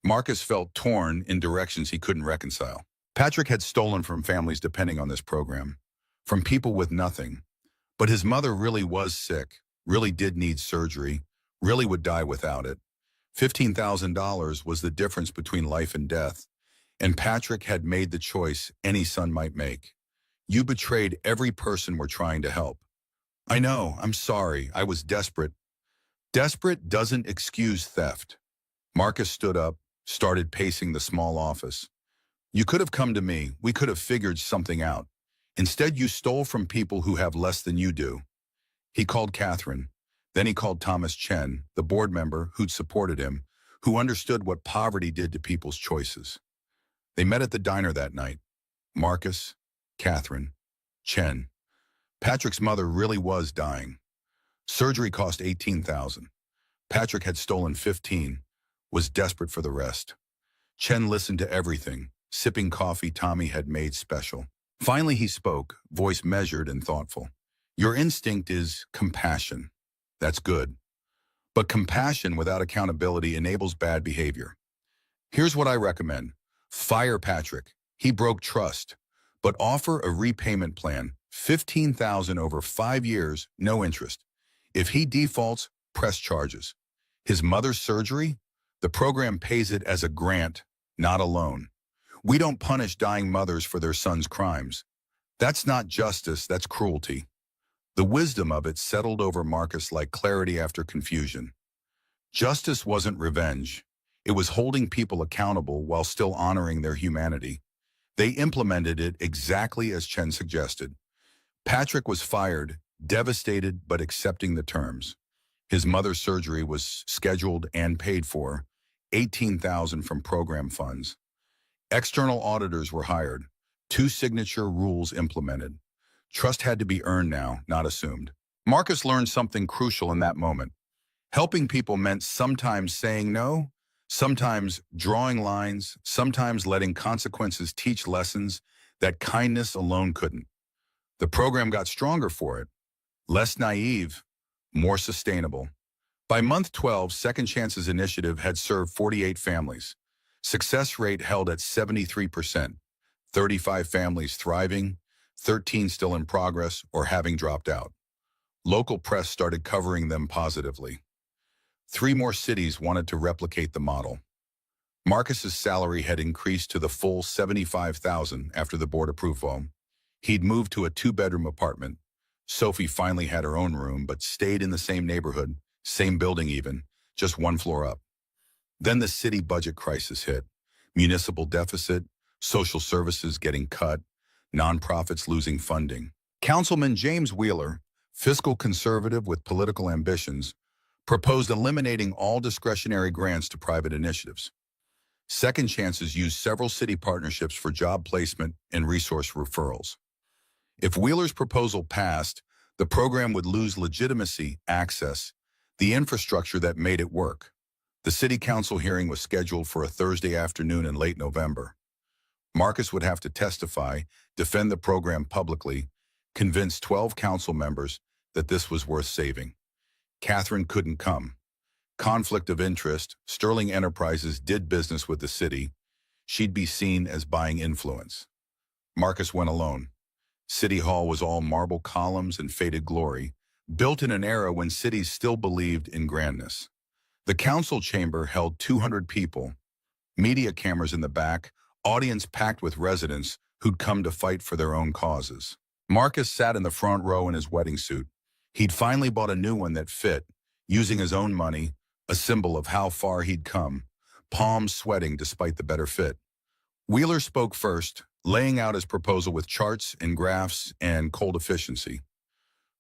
A: Marcus felt torn in directions he couldn't reconcile. Patrick had stolen from families depending on this program, from people with nothing. But his mother really was sick, really did need surgery, really would die without it. $15,000 was the difference between life and death, and Patrick had made the choice any son might make. "You betrayed every person we're trying to help." "I know, I'm sorry, I was desperate." Desperate doesn't excuse theft. Marcus stood up, started pacing the small office. "You could have come to me, we could have figured something out. Instead, you stole from people who have less than you do." He called Catherine. Then he called Thomas Chen, the board member who'd supported him, who understood what poverty did to people's choices. They met at the diner that night. Marcus, Catherine, Chen. Patrick's mother really was dying. Surgery cost $18,000. Patrick had stolen 15, was desperate for the rest. Chen listened to everything, sipping coffee Tommy had made special. Finally he spoke, voice measured and thoughtful. "Your instinct is compassion. That's good. But compassion without accountability enables bad behavior. Here's what I recommend. Fire Patrick. He broke trust. But offer a repayment plan, $15,000 over 5 years, no interest. If he defaults, press charges. His mother's surgery? The program pays it as a grant, not a loan. We don't punish dying mothers for their sons' crimes. That's not justice, that's cruelty." The wisdom of it settled over Marcus like clarity after confusion. Justice wasn't revenge. It was holding people accountable while still honoring their humanity. They implemented it exactly as Chen suggested. Patrick was fired, devastated but accepting the terms. His mother's surgery was scheduled and paid for, $18,000 from program funds. External auditors were hired, 2 signature rules implemented. Trust had to be earned now, not assumed. Marcus learned something crucial in that moment. Helping people meant sometimes saying no, sometimes drawing lines, sometimes letting consequences teach lessons that kindness alone couldn't. The program got stronger for it, less naive, more sustainable. By month 12, Second Chances Initiative had served 48 families. Success rate held at 73%, 35 families thriving, 13 still in progress or having dropped out. Local press started covering them positively. 3 more cities wanted to replicate the model. Marcus's salary had increased to the full $75,000 after the board approval. He'd moved to a 2-bedroom apartment. Sophie finally had her own room, but stayed in the same neighborhood, same building even, just 1 floor up. Then the city budget crisis hit. Municipal deficit, social services getting cut, nonprofits losing funding. Councilman James Wheeler, fiscal conservative with political ambitions, proposed eliminating all discretionary grants to private initiatives. Second Chances used several city partnerships for job placement and resource referrals. If Wheeler's proposal passed, the program would lose legitimacy, access, the infrastructure that made it work. The city council hearing was scheduled for a Thursday afternoon in late November. Marcus would have to testify, defend the program publicly, convince 12 council members that this was worth saving. Catherine couldn't come. Conflict of interest, Sterling Enterprises did business with the city. She'd be seen as buying influence. Marcus went alone. City Hall was all marble columns and faded glory, built in an era when cities still believed in grandness. The council chamber held 200 people, media cameras in the back, audience packed with residents who'd come to fight for their own causes. Marcus sat in the front row in his wedding suit. He'd finally bought a new one that fit, using his own money, a symbol of how far he'd come, palms sweating despite the better fit. Wheeler spoke first, laying out his proposal with charts and graphs and cold efficiency.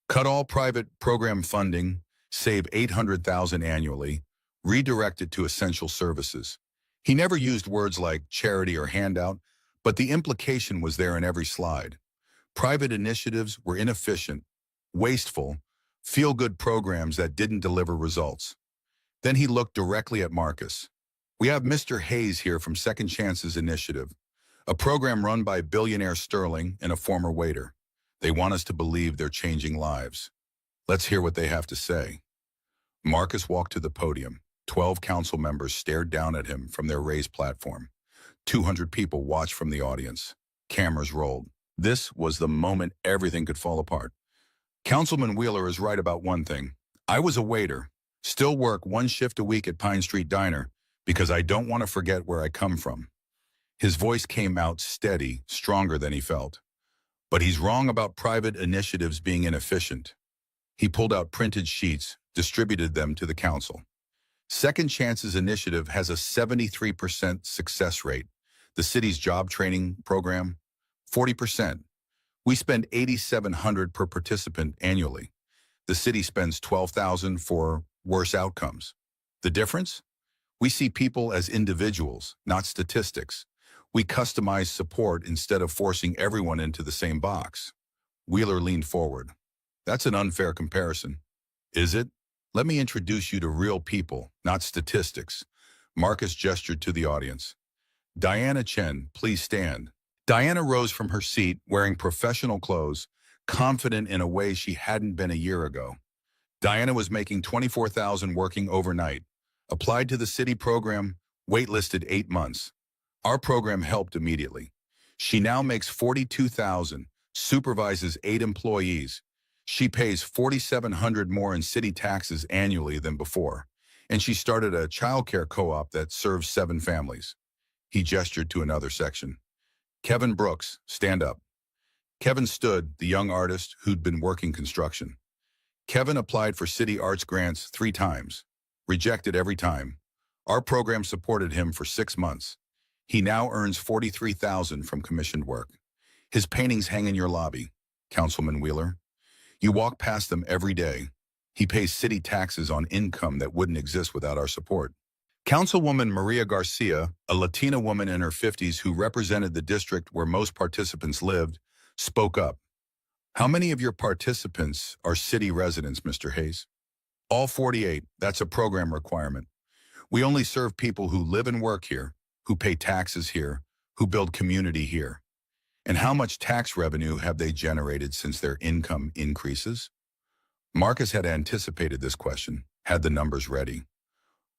A: Cut all private program funding, save $800,000 annually, redirect it to essential services. He never used words like charity or handout, but the implication was there in every slide. Private initiatives were inefficient, wasteful, feel-good programs that didn't deliver results. Then he looked directly at Marcus. We have Mr. Hayes here from Second Chances Initiative, a program run by Billionaire Sterling and a former waiter. They want us to believe they're changing lives. Let's hear what they have to say. Marcus walked to the podium. 12 council members stared down at him from their raised platform. 200 people watched from the audience. Cameras rolled. This was the moment everything could fall apart. Councilman Wheeler is right about one thing. I was a waiter, still work one shift a week at Pine Street Diner because I don't want to forget where I come from. His voice came out steady, stronger than he felt. But he's wrong about private initiatives being inefficient. He pulled out printed sheets, distributed them to the council. Second Chances Initiative has a 73% success rate. The city's job training program, 40%. We spend $8,700 per participant annually. The city spends $12,000 for worse outcomes. The difference? We see people as individuals, not statistics. We customize support instead of forcing everyone into the same box. Wheeler leaned forward. That's an unfair comparison. Is it? Let me introduce you to real people, not statistics. Marcus gestured to the audience. Diana Chen, please stand. Diana rose from her seat, wearing professional clothes, confident in a way she hadn't been a year ago. Diana was making $24,000 working overnight. Applied to the city program, waitlisted 8 months. Our program helped immediately. She now makes $42,000, supervises 8 employees. She pays $4,700 more in city taxes annually than before, and she started a childcare co-op that serves 7 families. He gestured to another section. Kevin Brooks, stand up. Kevin stood, the young artist who'd been working construction. Kevin applied for city arts grants 3 times, rejected every time. Our program supported him for 6 months. He now earns $43,000 from commissioned work. His paintings hang in your lobby, Councilman Wheeler. You walk past them every day. He pays city taxes on income that wouldn't exist without our support. Councilwoman Maria Garcia, a Latina woman in her 50s who represented the district where most participants lived, spoke up. How many of your participants are city residents, Mr. Hayes? All 48. That's a program requirement. We only serve people who live and work here, who pay taxes here, who build community here. And how much tax revenue have they generated since their income increases? Marcus had anticipated this question, had the numbers ready.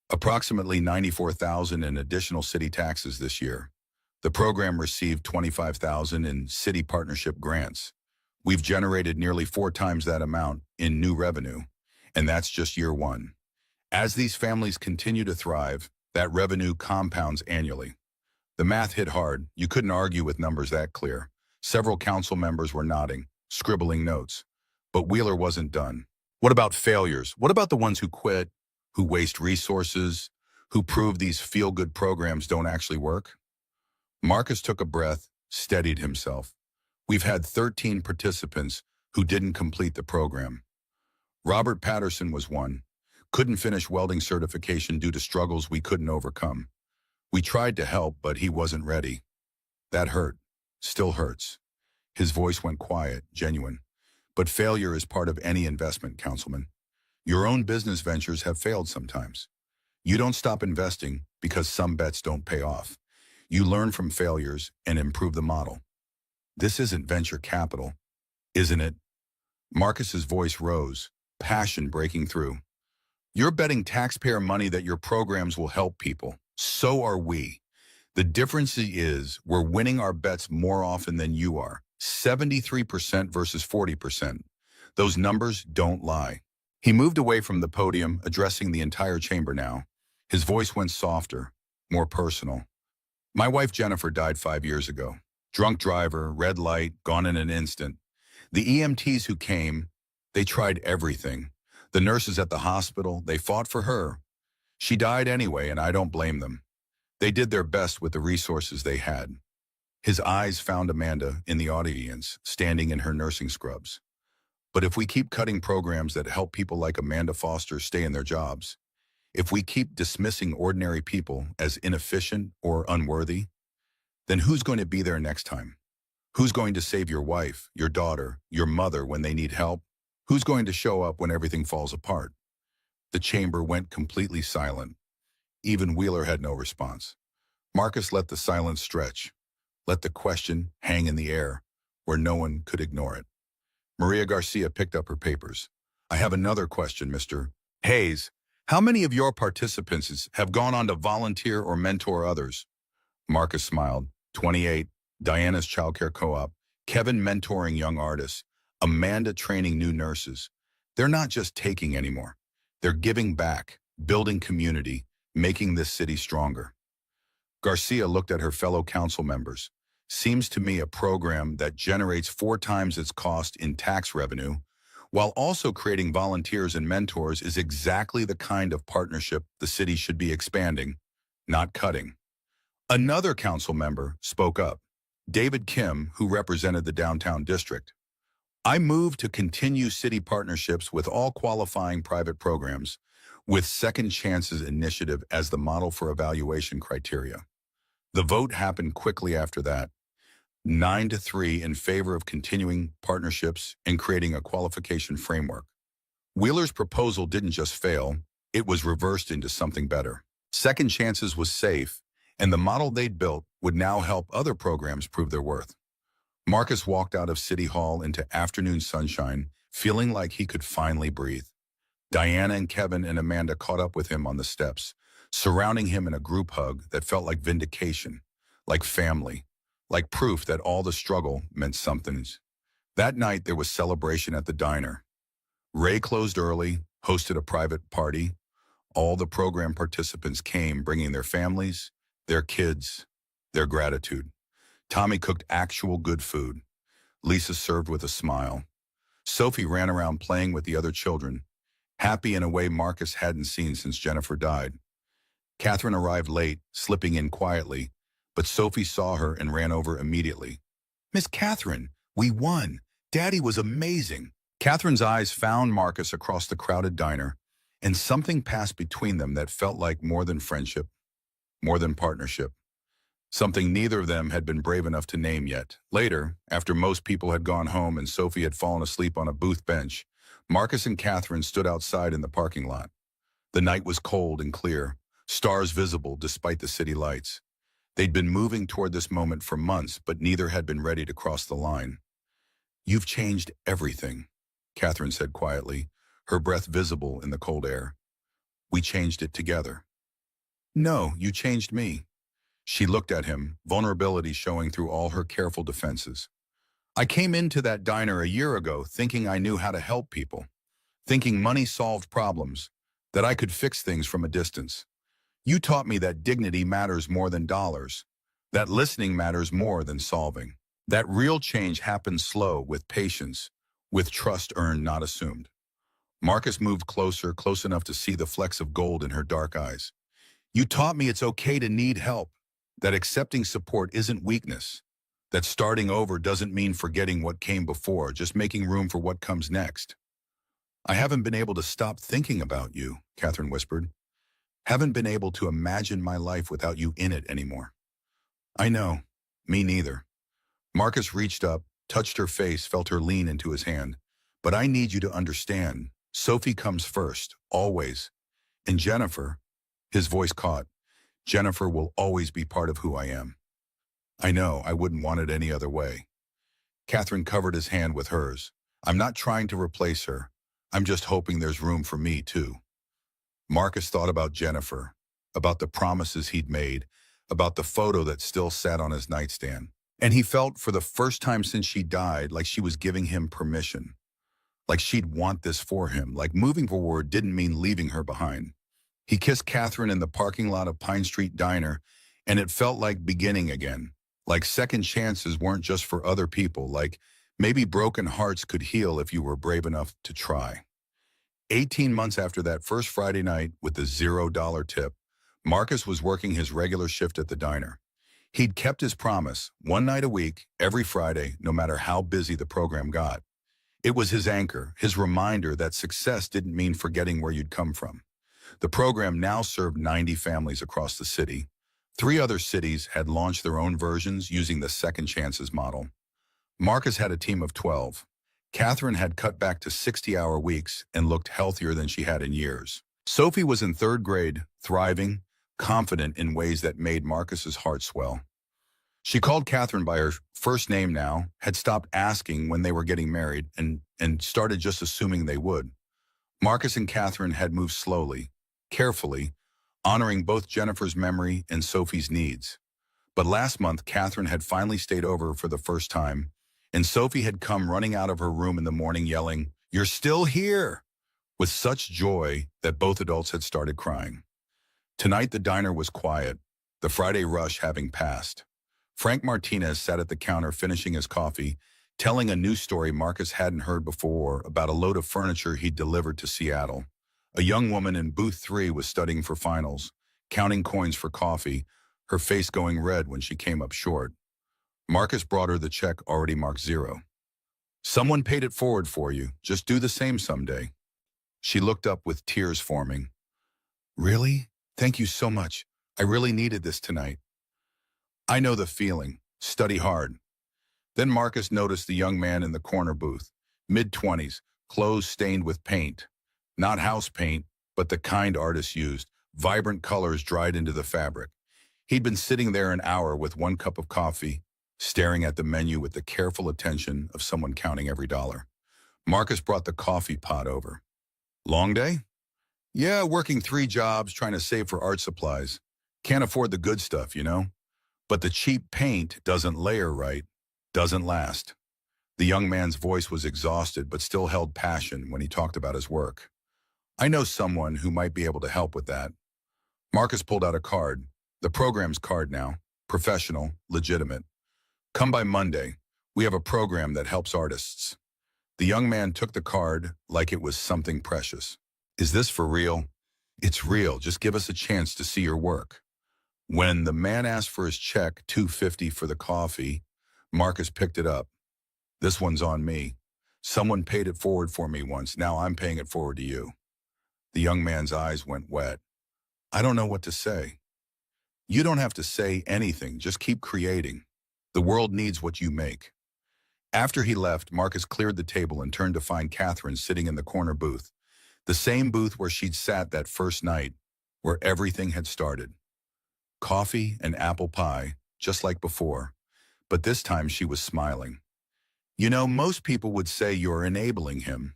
A: Approximately $94,000 in additional city taxes this year. The program received $25,000 in city partnership grants. We've generated nearly 4 times that amount in new revenue, and that's just year 1. As these families continue to thrive, that revenue compounds annually. The math hit hard. You couldn't argue with numbers that clear. Several council members were nodding, scribbling notes. But Wheeler wasn't done. What about failures? What about the ones who quit, who waste resources, who prove these feel-good programs don't actually work? Marcus took a breath, steadied himself. We've had 13 participants who didn't complete the program. Robert Patterson was one. Couldn't finish welding certification due to struggles we couldn't overcome. We tried to help, but he wasn't ready. That hurt. Still hurts. His voice went quiet, genuine. But failure is part of any investment, Councilman. Your own business ventures have failed sometimes. You don't stop investing because some bets don't pay off. You learn from failures and improve the model. This isn't venture capital, isn't it? Marcus's voice rose, passion breaking through. You're betting taxpayer money that your programs will help people. So are we. The difference is we're winning our bets more often than you are. 73% versus 40%. Those numbers don't lie. He moved away from the podium, addressing the entire chamber now. His voice went softer, more personal. My wife Jennifer died 5 years ago. Drunk driver, red light, gone in an instant. The EMTs who came, they tried everything. The nurses at the hospital, they fought for her. She died anyway, and I don't blame them. They did their best with the resources they had. His eyes found Amanda in the audience, standing in her nursing scrubs. But if we keep cutting programs that help people like Amanda Foster stay in their jobs, if we keep dismissing ordinary people as inefficient or unworthy, then who's going to be there next time? Who's going to save your wife, your daughter, your mother when they need help? Who's going to show up when everything falls apart? The chamber went completely silent. Even Wheeler had no response. Marcus let the silence stretch, let the question hang in the air, where no one could ignore it. Maria Garcia picked up her papers. I have another question, Mr. Hayes. How many of your participants have gone on to volunteer or mentor others? Marcus smiled. 28, Diana's childcare co-op, Kevin mentoring young artists, Amanda training new nurses. They're not just taking anymore. They're giving back, building community, making this city stronger. Garcia looked at her fellow council members. Seems to me a program that generates 4 times its cost in tax revenue, while also creating volunteers and mentors, is exactly the kind of partnership the city should be expanding, not cutting. Another council member spoke up, David Kim, who represented the downtown district. I move to continue city partnerships with all qualifying private programs, with Second Chances Initiative as the model for evaluation criteria. The vote happened quickly after that, 9-3 in favor of continuing partnerships and creating a qualification framework. Wheeler's proposal didn't just fail, it was reversed into something better. Second Chances was safe, and the model they'd built would now help other programs prove their worth. Marcus walked out of City Hall into afternoon sunshine, feeling like he could finally breathe. Diana and Kevin and Amanda caught up with him on the steps, surrounding him in a group hug that felt like vindication, like family, like proof that all the struggle meant something. That night there was celebration at the diner. Ray closed early, hosted a private party. All the program participants came, bringing their families, their kids, their gratitude. Tommy cooked actual good food. Lisa served with a smile. Sophie ran around playing with the other children, happy in a way Marcus hadn't seen since Jennifer died. Catherine arrived late, slipping in quietly, but Sophie saw her and ran over immediately. Miss Catherine, we won. Daddy was amazing. Catherine's eyes found Marcus across the crowded diner, and something passed between them that felt like more than friendship, more than partnership. Something neither of them had been brave enough to name yet. Later, after most people had gone home and Sophie had fallen asleep on a booth bench, Marcus and Catherine stood outside in the parking lot. The night was cold and clear, stars visible despite the city lights. They'd been moving toward this moment for months, but neither had been ready to cross the line. You've changed everything, Catherine said quietly, her breath visible in the cold air. We changed it together. No, you changed me. She looked at him, vulnerability showing through all her careful defenses. I came into that diner a year ago thinking I knew how to help people, thinking money solved problems, that I could fix things from a distance. You taught me that dignity matters more than dollars, that listening matters more than solving, that real change happens slow, with patience, with trust earned, not assumed. Marcus moved closer, close enough to see the flecks of gold in her dark eyes. You taught me it's okay to need help, that accepting support isn't weakness, that starting over doesn't mean forgetting what came before, just making room for what comes next. I haven't been able to stop thinking about you, Catherine whispered. Haven't been able to imagine my life without you in it anymore. I know, me neither. Marcus reached up, touched her face, felt her lean into his hand. But I need you to understand, Sophie comes first, always. And Jennifer, his voice caught, Jennifer will always be part of who I am. I know, I wouldn't want it any other way. Catherine covered his hand with hers. I'm not trying to replace her. I'm just hoping there's room for me, too. Marcus thought about Jennifer, about the promises he'd made, about the photo that still sat on his nightstand. And he felt, for the first time since she died, like she was giving him permission. Like she'd want this for him, like moving forward didn't mean leaving her behind. He kissed Catherine in the parking lot of Pine Street Diner, and it felt like beginning again. Like second chances weren't just for other people, like Maybe broken hearts could heal if you were brave enough to try. 18 months after that first Friday night with the $0 tip, Marcus was working his regular shift at the diner. He'd kept his promise, one night a week, every Friday, no matter how busy the program got. It was his anchor, his reminder that success didn't mean forgetting where you'd come from. The program now served 90 families across the city. 3 other cities had launched their own versions using the Second Chances model. Marcus had a team of 12. Catherine had cut back to 60-hour weeks and looked healthier than she had in years. Sophie was in 3rd grade, thriving, confident in ways that made Marcus's heart swell. She called Catherine by her first name now, had stopped asking when they were getting married, and started just assuming they would. Marcus and Catherine had moved slowly, carefully, honoring both Jennifer's memory and Sophie's needs. But last month, Catherine had finally stayed over for the first time, and Sophie had come running out of her room in the morning yelling, "You're still here!" with such joy that both adults had started crying. Tonight the diner was quiet, the Friday rush having passed. Frank Martinez sat at the counter finishing his coffee, telling a news story Marcus hadn't heard before about a load of furniture he'd delivered to Seattle. A young woman in booth 3 was studying for finals, counting coins for coffee, her face going red when she came up short. Marcus brought her the check already marked 0. "Someone paid it forward for you. Just do the same someday." She looked up with tears forming. "Really? Thank you so much. I really needed this tonight." "I know the feeling. Study hard." Then Marcus noticed the young man in the corner booth, mid-20s, clothes stained with paint. Not house paint, but the kind artists used, vibrant colors dried into the fabric. He'd been sitting there an hour with 1 cup of coffee, staring at the menu with the careful attention of someone counting every dollar. Marcus brought the coffee pot over. "Long day?" "Yeah, working 3 jobs, trying to save for art supplies. Can't afford the good stuff, you know? But the cheap paint doesn't layer right, doesn't last." The young man's voice was exhausted but still held passion when he talked about his work. "I know someone who might be able to help with that." Marcus pulled out a card, the program's card now, professional, legitimate. "Come by Monday. We have a program that helps artists." The young man took the card like it was something precious. "Is this for real?" "It's real. Just give us a chance to see your work." When the man asked for his check, $2.50 for the coffee, Marcus picked it up. "This one's on me. Someone paid it forward for me once. Now I'm paying it forward to you." The young man's eyes went wet. "I don't know what to say." "You don't have to say anything. Just keep creating. The world needs what you make." After he left, Marcus cleared the table and turned to find Catherine sitting in the corner booth, the same booth where she'd sat that first night, where everything had started. Coffee and apple pie, just like before, but this time she was smiling. "You know, most people would say you're enabling him."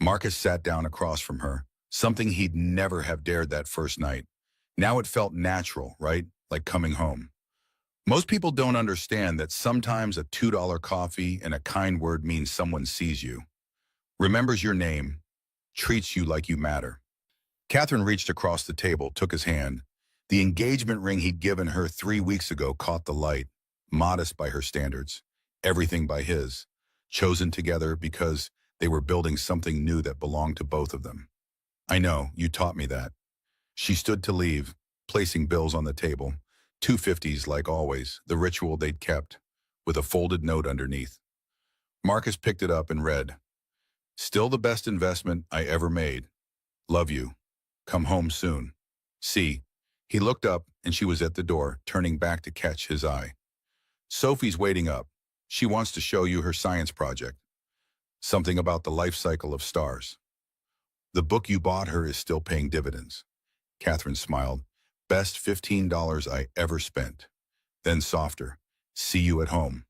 A: Marcus sat down across from her, something he'd never have dared that first night. Now it felt natural, right? Like coming home. "Most people don't understand that sometimes a $2 coffee and a kind word means someone sees you, remembers your name, treats you like you matter." Catherine reached across the table, took his hand. The engagement ring he'd given her 3 weeks ago caught the light, modest by her standards, everything by his, chosen together because they were building something new that belonged to both of them. "I know, you taught me that." She stood to leave, placing bills on the table, 250s like always, the ritual they'd kept, with a folded note underneath. Marcus picked it up and read, "Still the best investment I ever made. Love you. Come home soon. See." He looked up and she was at the door, turning back to catch his eye. "Sophie's waiting up. She wants to show you her science project. Something about the life cycle of stars. The book you bought her is still paying dividends." Catherine smiled. "Best $15 I ever spent." Then softer, "See you at home."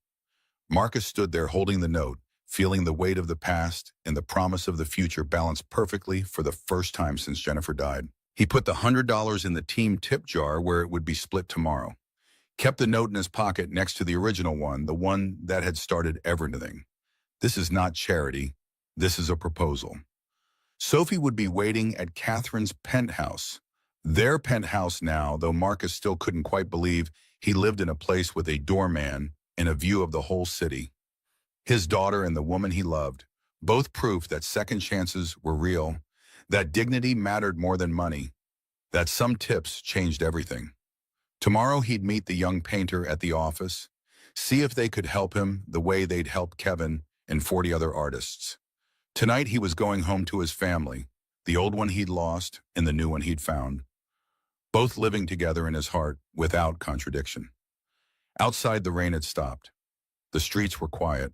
A: Marcus stood there holding the note, feeling the weight of the past and the promise of the future balanced perfectly for the first time since Jennifer died. He put the $100 in the team tip jar where it would be split tomorrow. Kept the note in his pocket next to the original one, the one that had started everything. This is not charity. This is a proposal. Sophie would be waiting at Catherine's penthouse. Their penthouse now, though Marcus still couldn't quite believe he lived in a place with a doorman and a view of the whole city. His daughter and the woman he loved, both proof that second chances were real, that dignity mattered more than money, that some tips changed everything. Tomorrow he'd meet the young painter at the office, see if they could help him the way they'd helped Kevin and 40 other artists. Tonight he was going home to his family, the old one he'd lost and the new one he'd found, both living together in his heart without contradiction. Outside, the rain had stopped. The streets were quiet.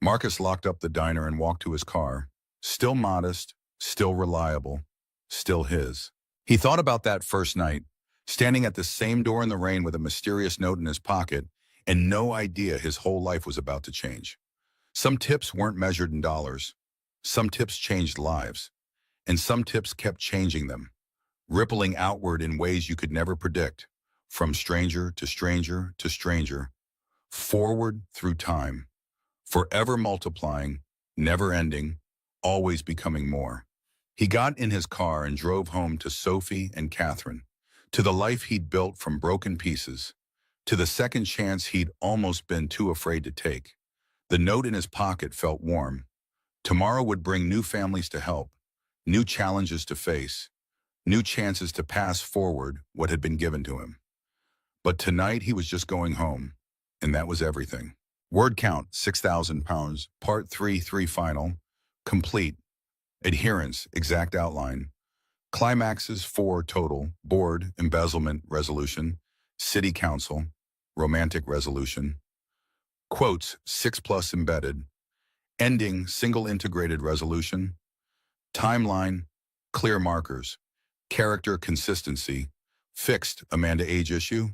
A: Marcus locked up the diner and walked to his car, still modest, still reliable, still his. He thought about that first night, standing at the same door in the rain with a mysterious note in his pocket and no idea his whole life was about to change. Some tips weren't measured in dollars. Some tips changed lives. And some tips kept changing them, rippling outward in ways you could never predict, from stranger to stranger to stranger, forward through time, forever multiplying, never ending, always becoming more. He got in his car and drove home to Sophie and Catherine, to the life he'd built from broken pieces, to the second chance he'd almost been too afraid to take. The note in his pocket felt warm. Tomorrow would bring new families to help, new challenges to face, new chances to pass forward what had been given to him. But tonight he was just going home, and that was everything. Word count, 6,000 pounds, part 3 final, complete, adherence, exact outline, climaxes 4 total, board, embezzlement, resolution, city council, romantic resolution, quotes, 6+ embedded, ending, single integrated resolution, timeline, clear markers, character consistency, fixed Amanda age issue,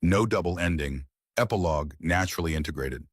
A: no double ending, epilogue naturally integrated.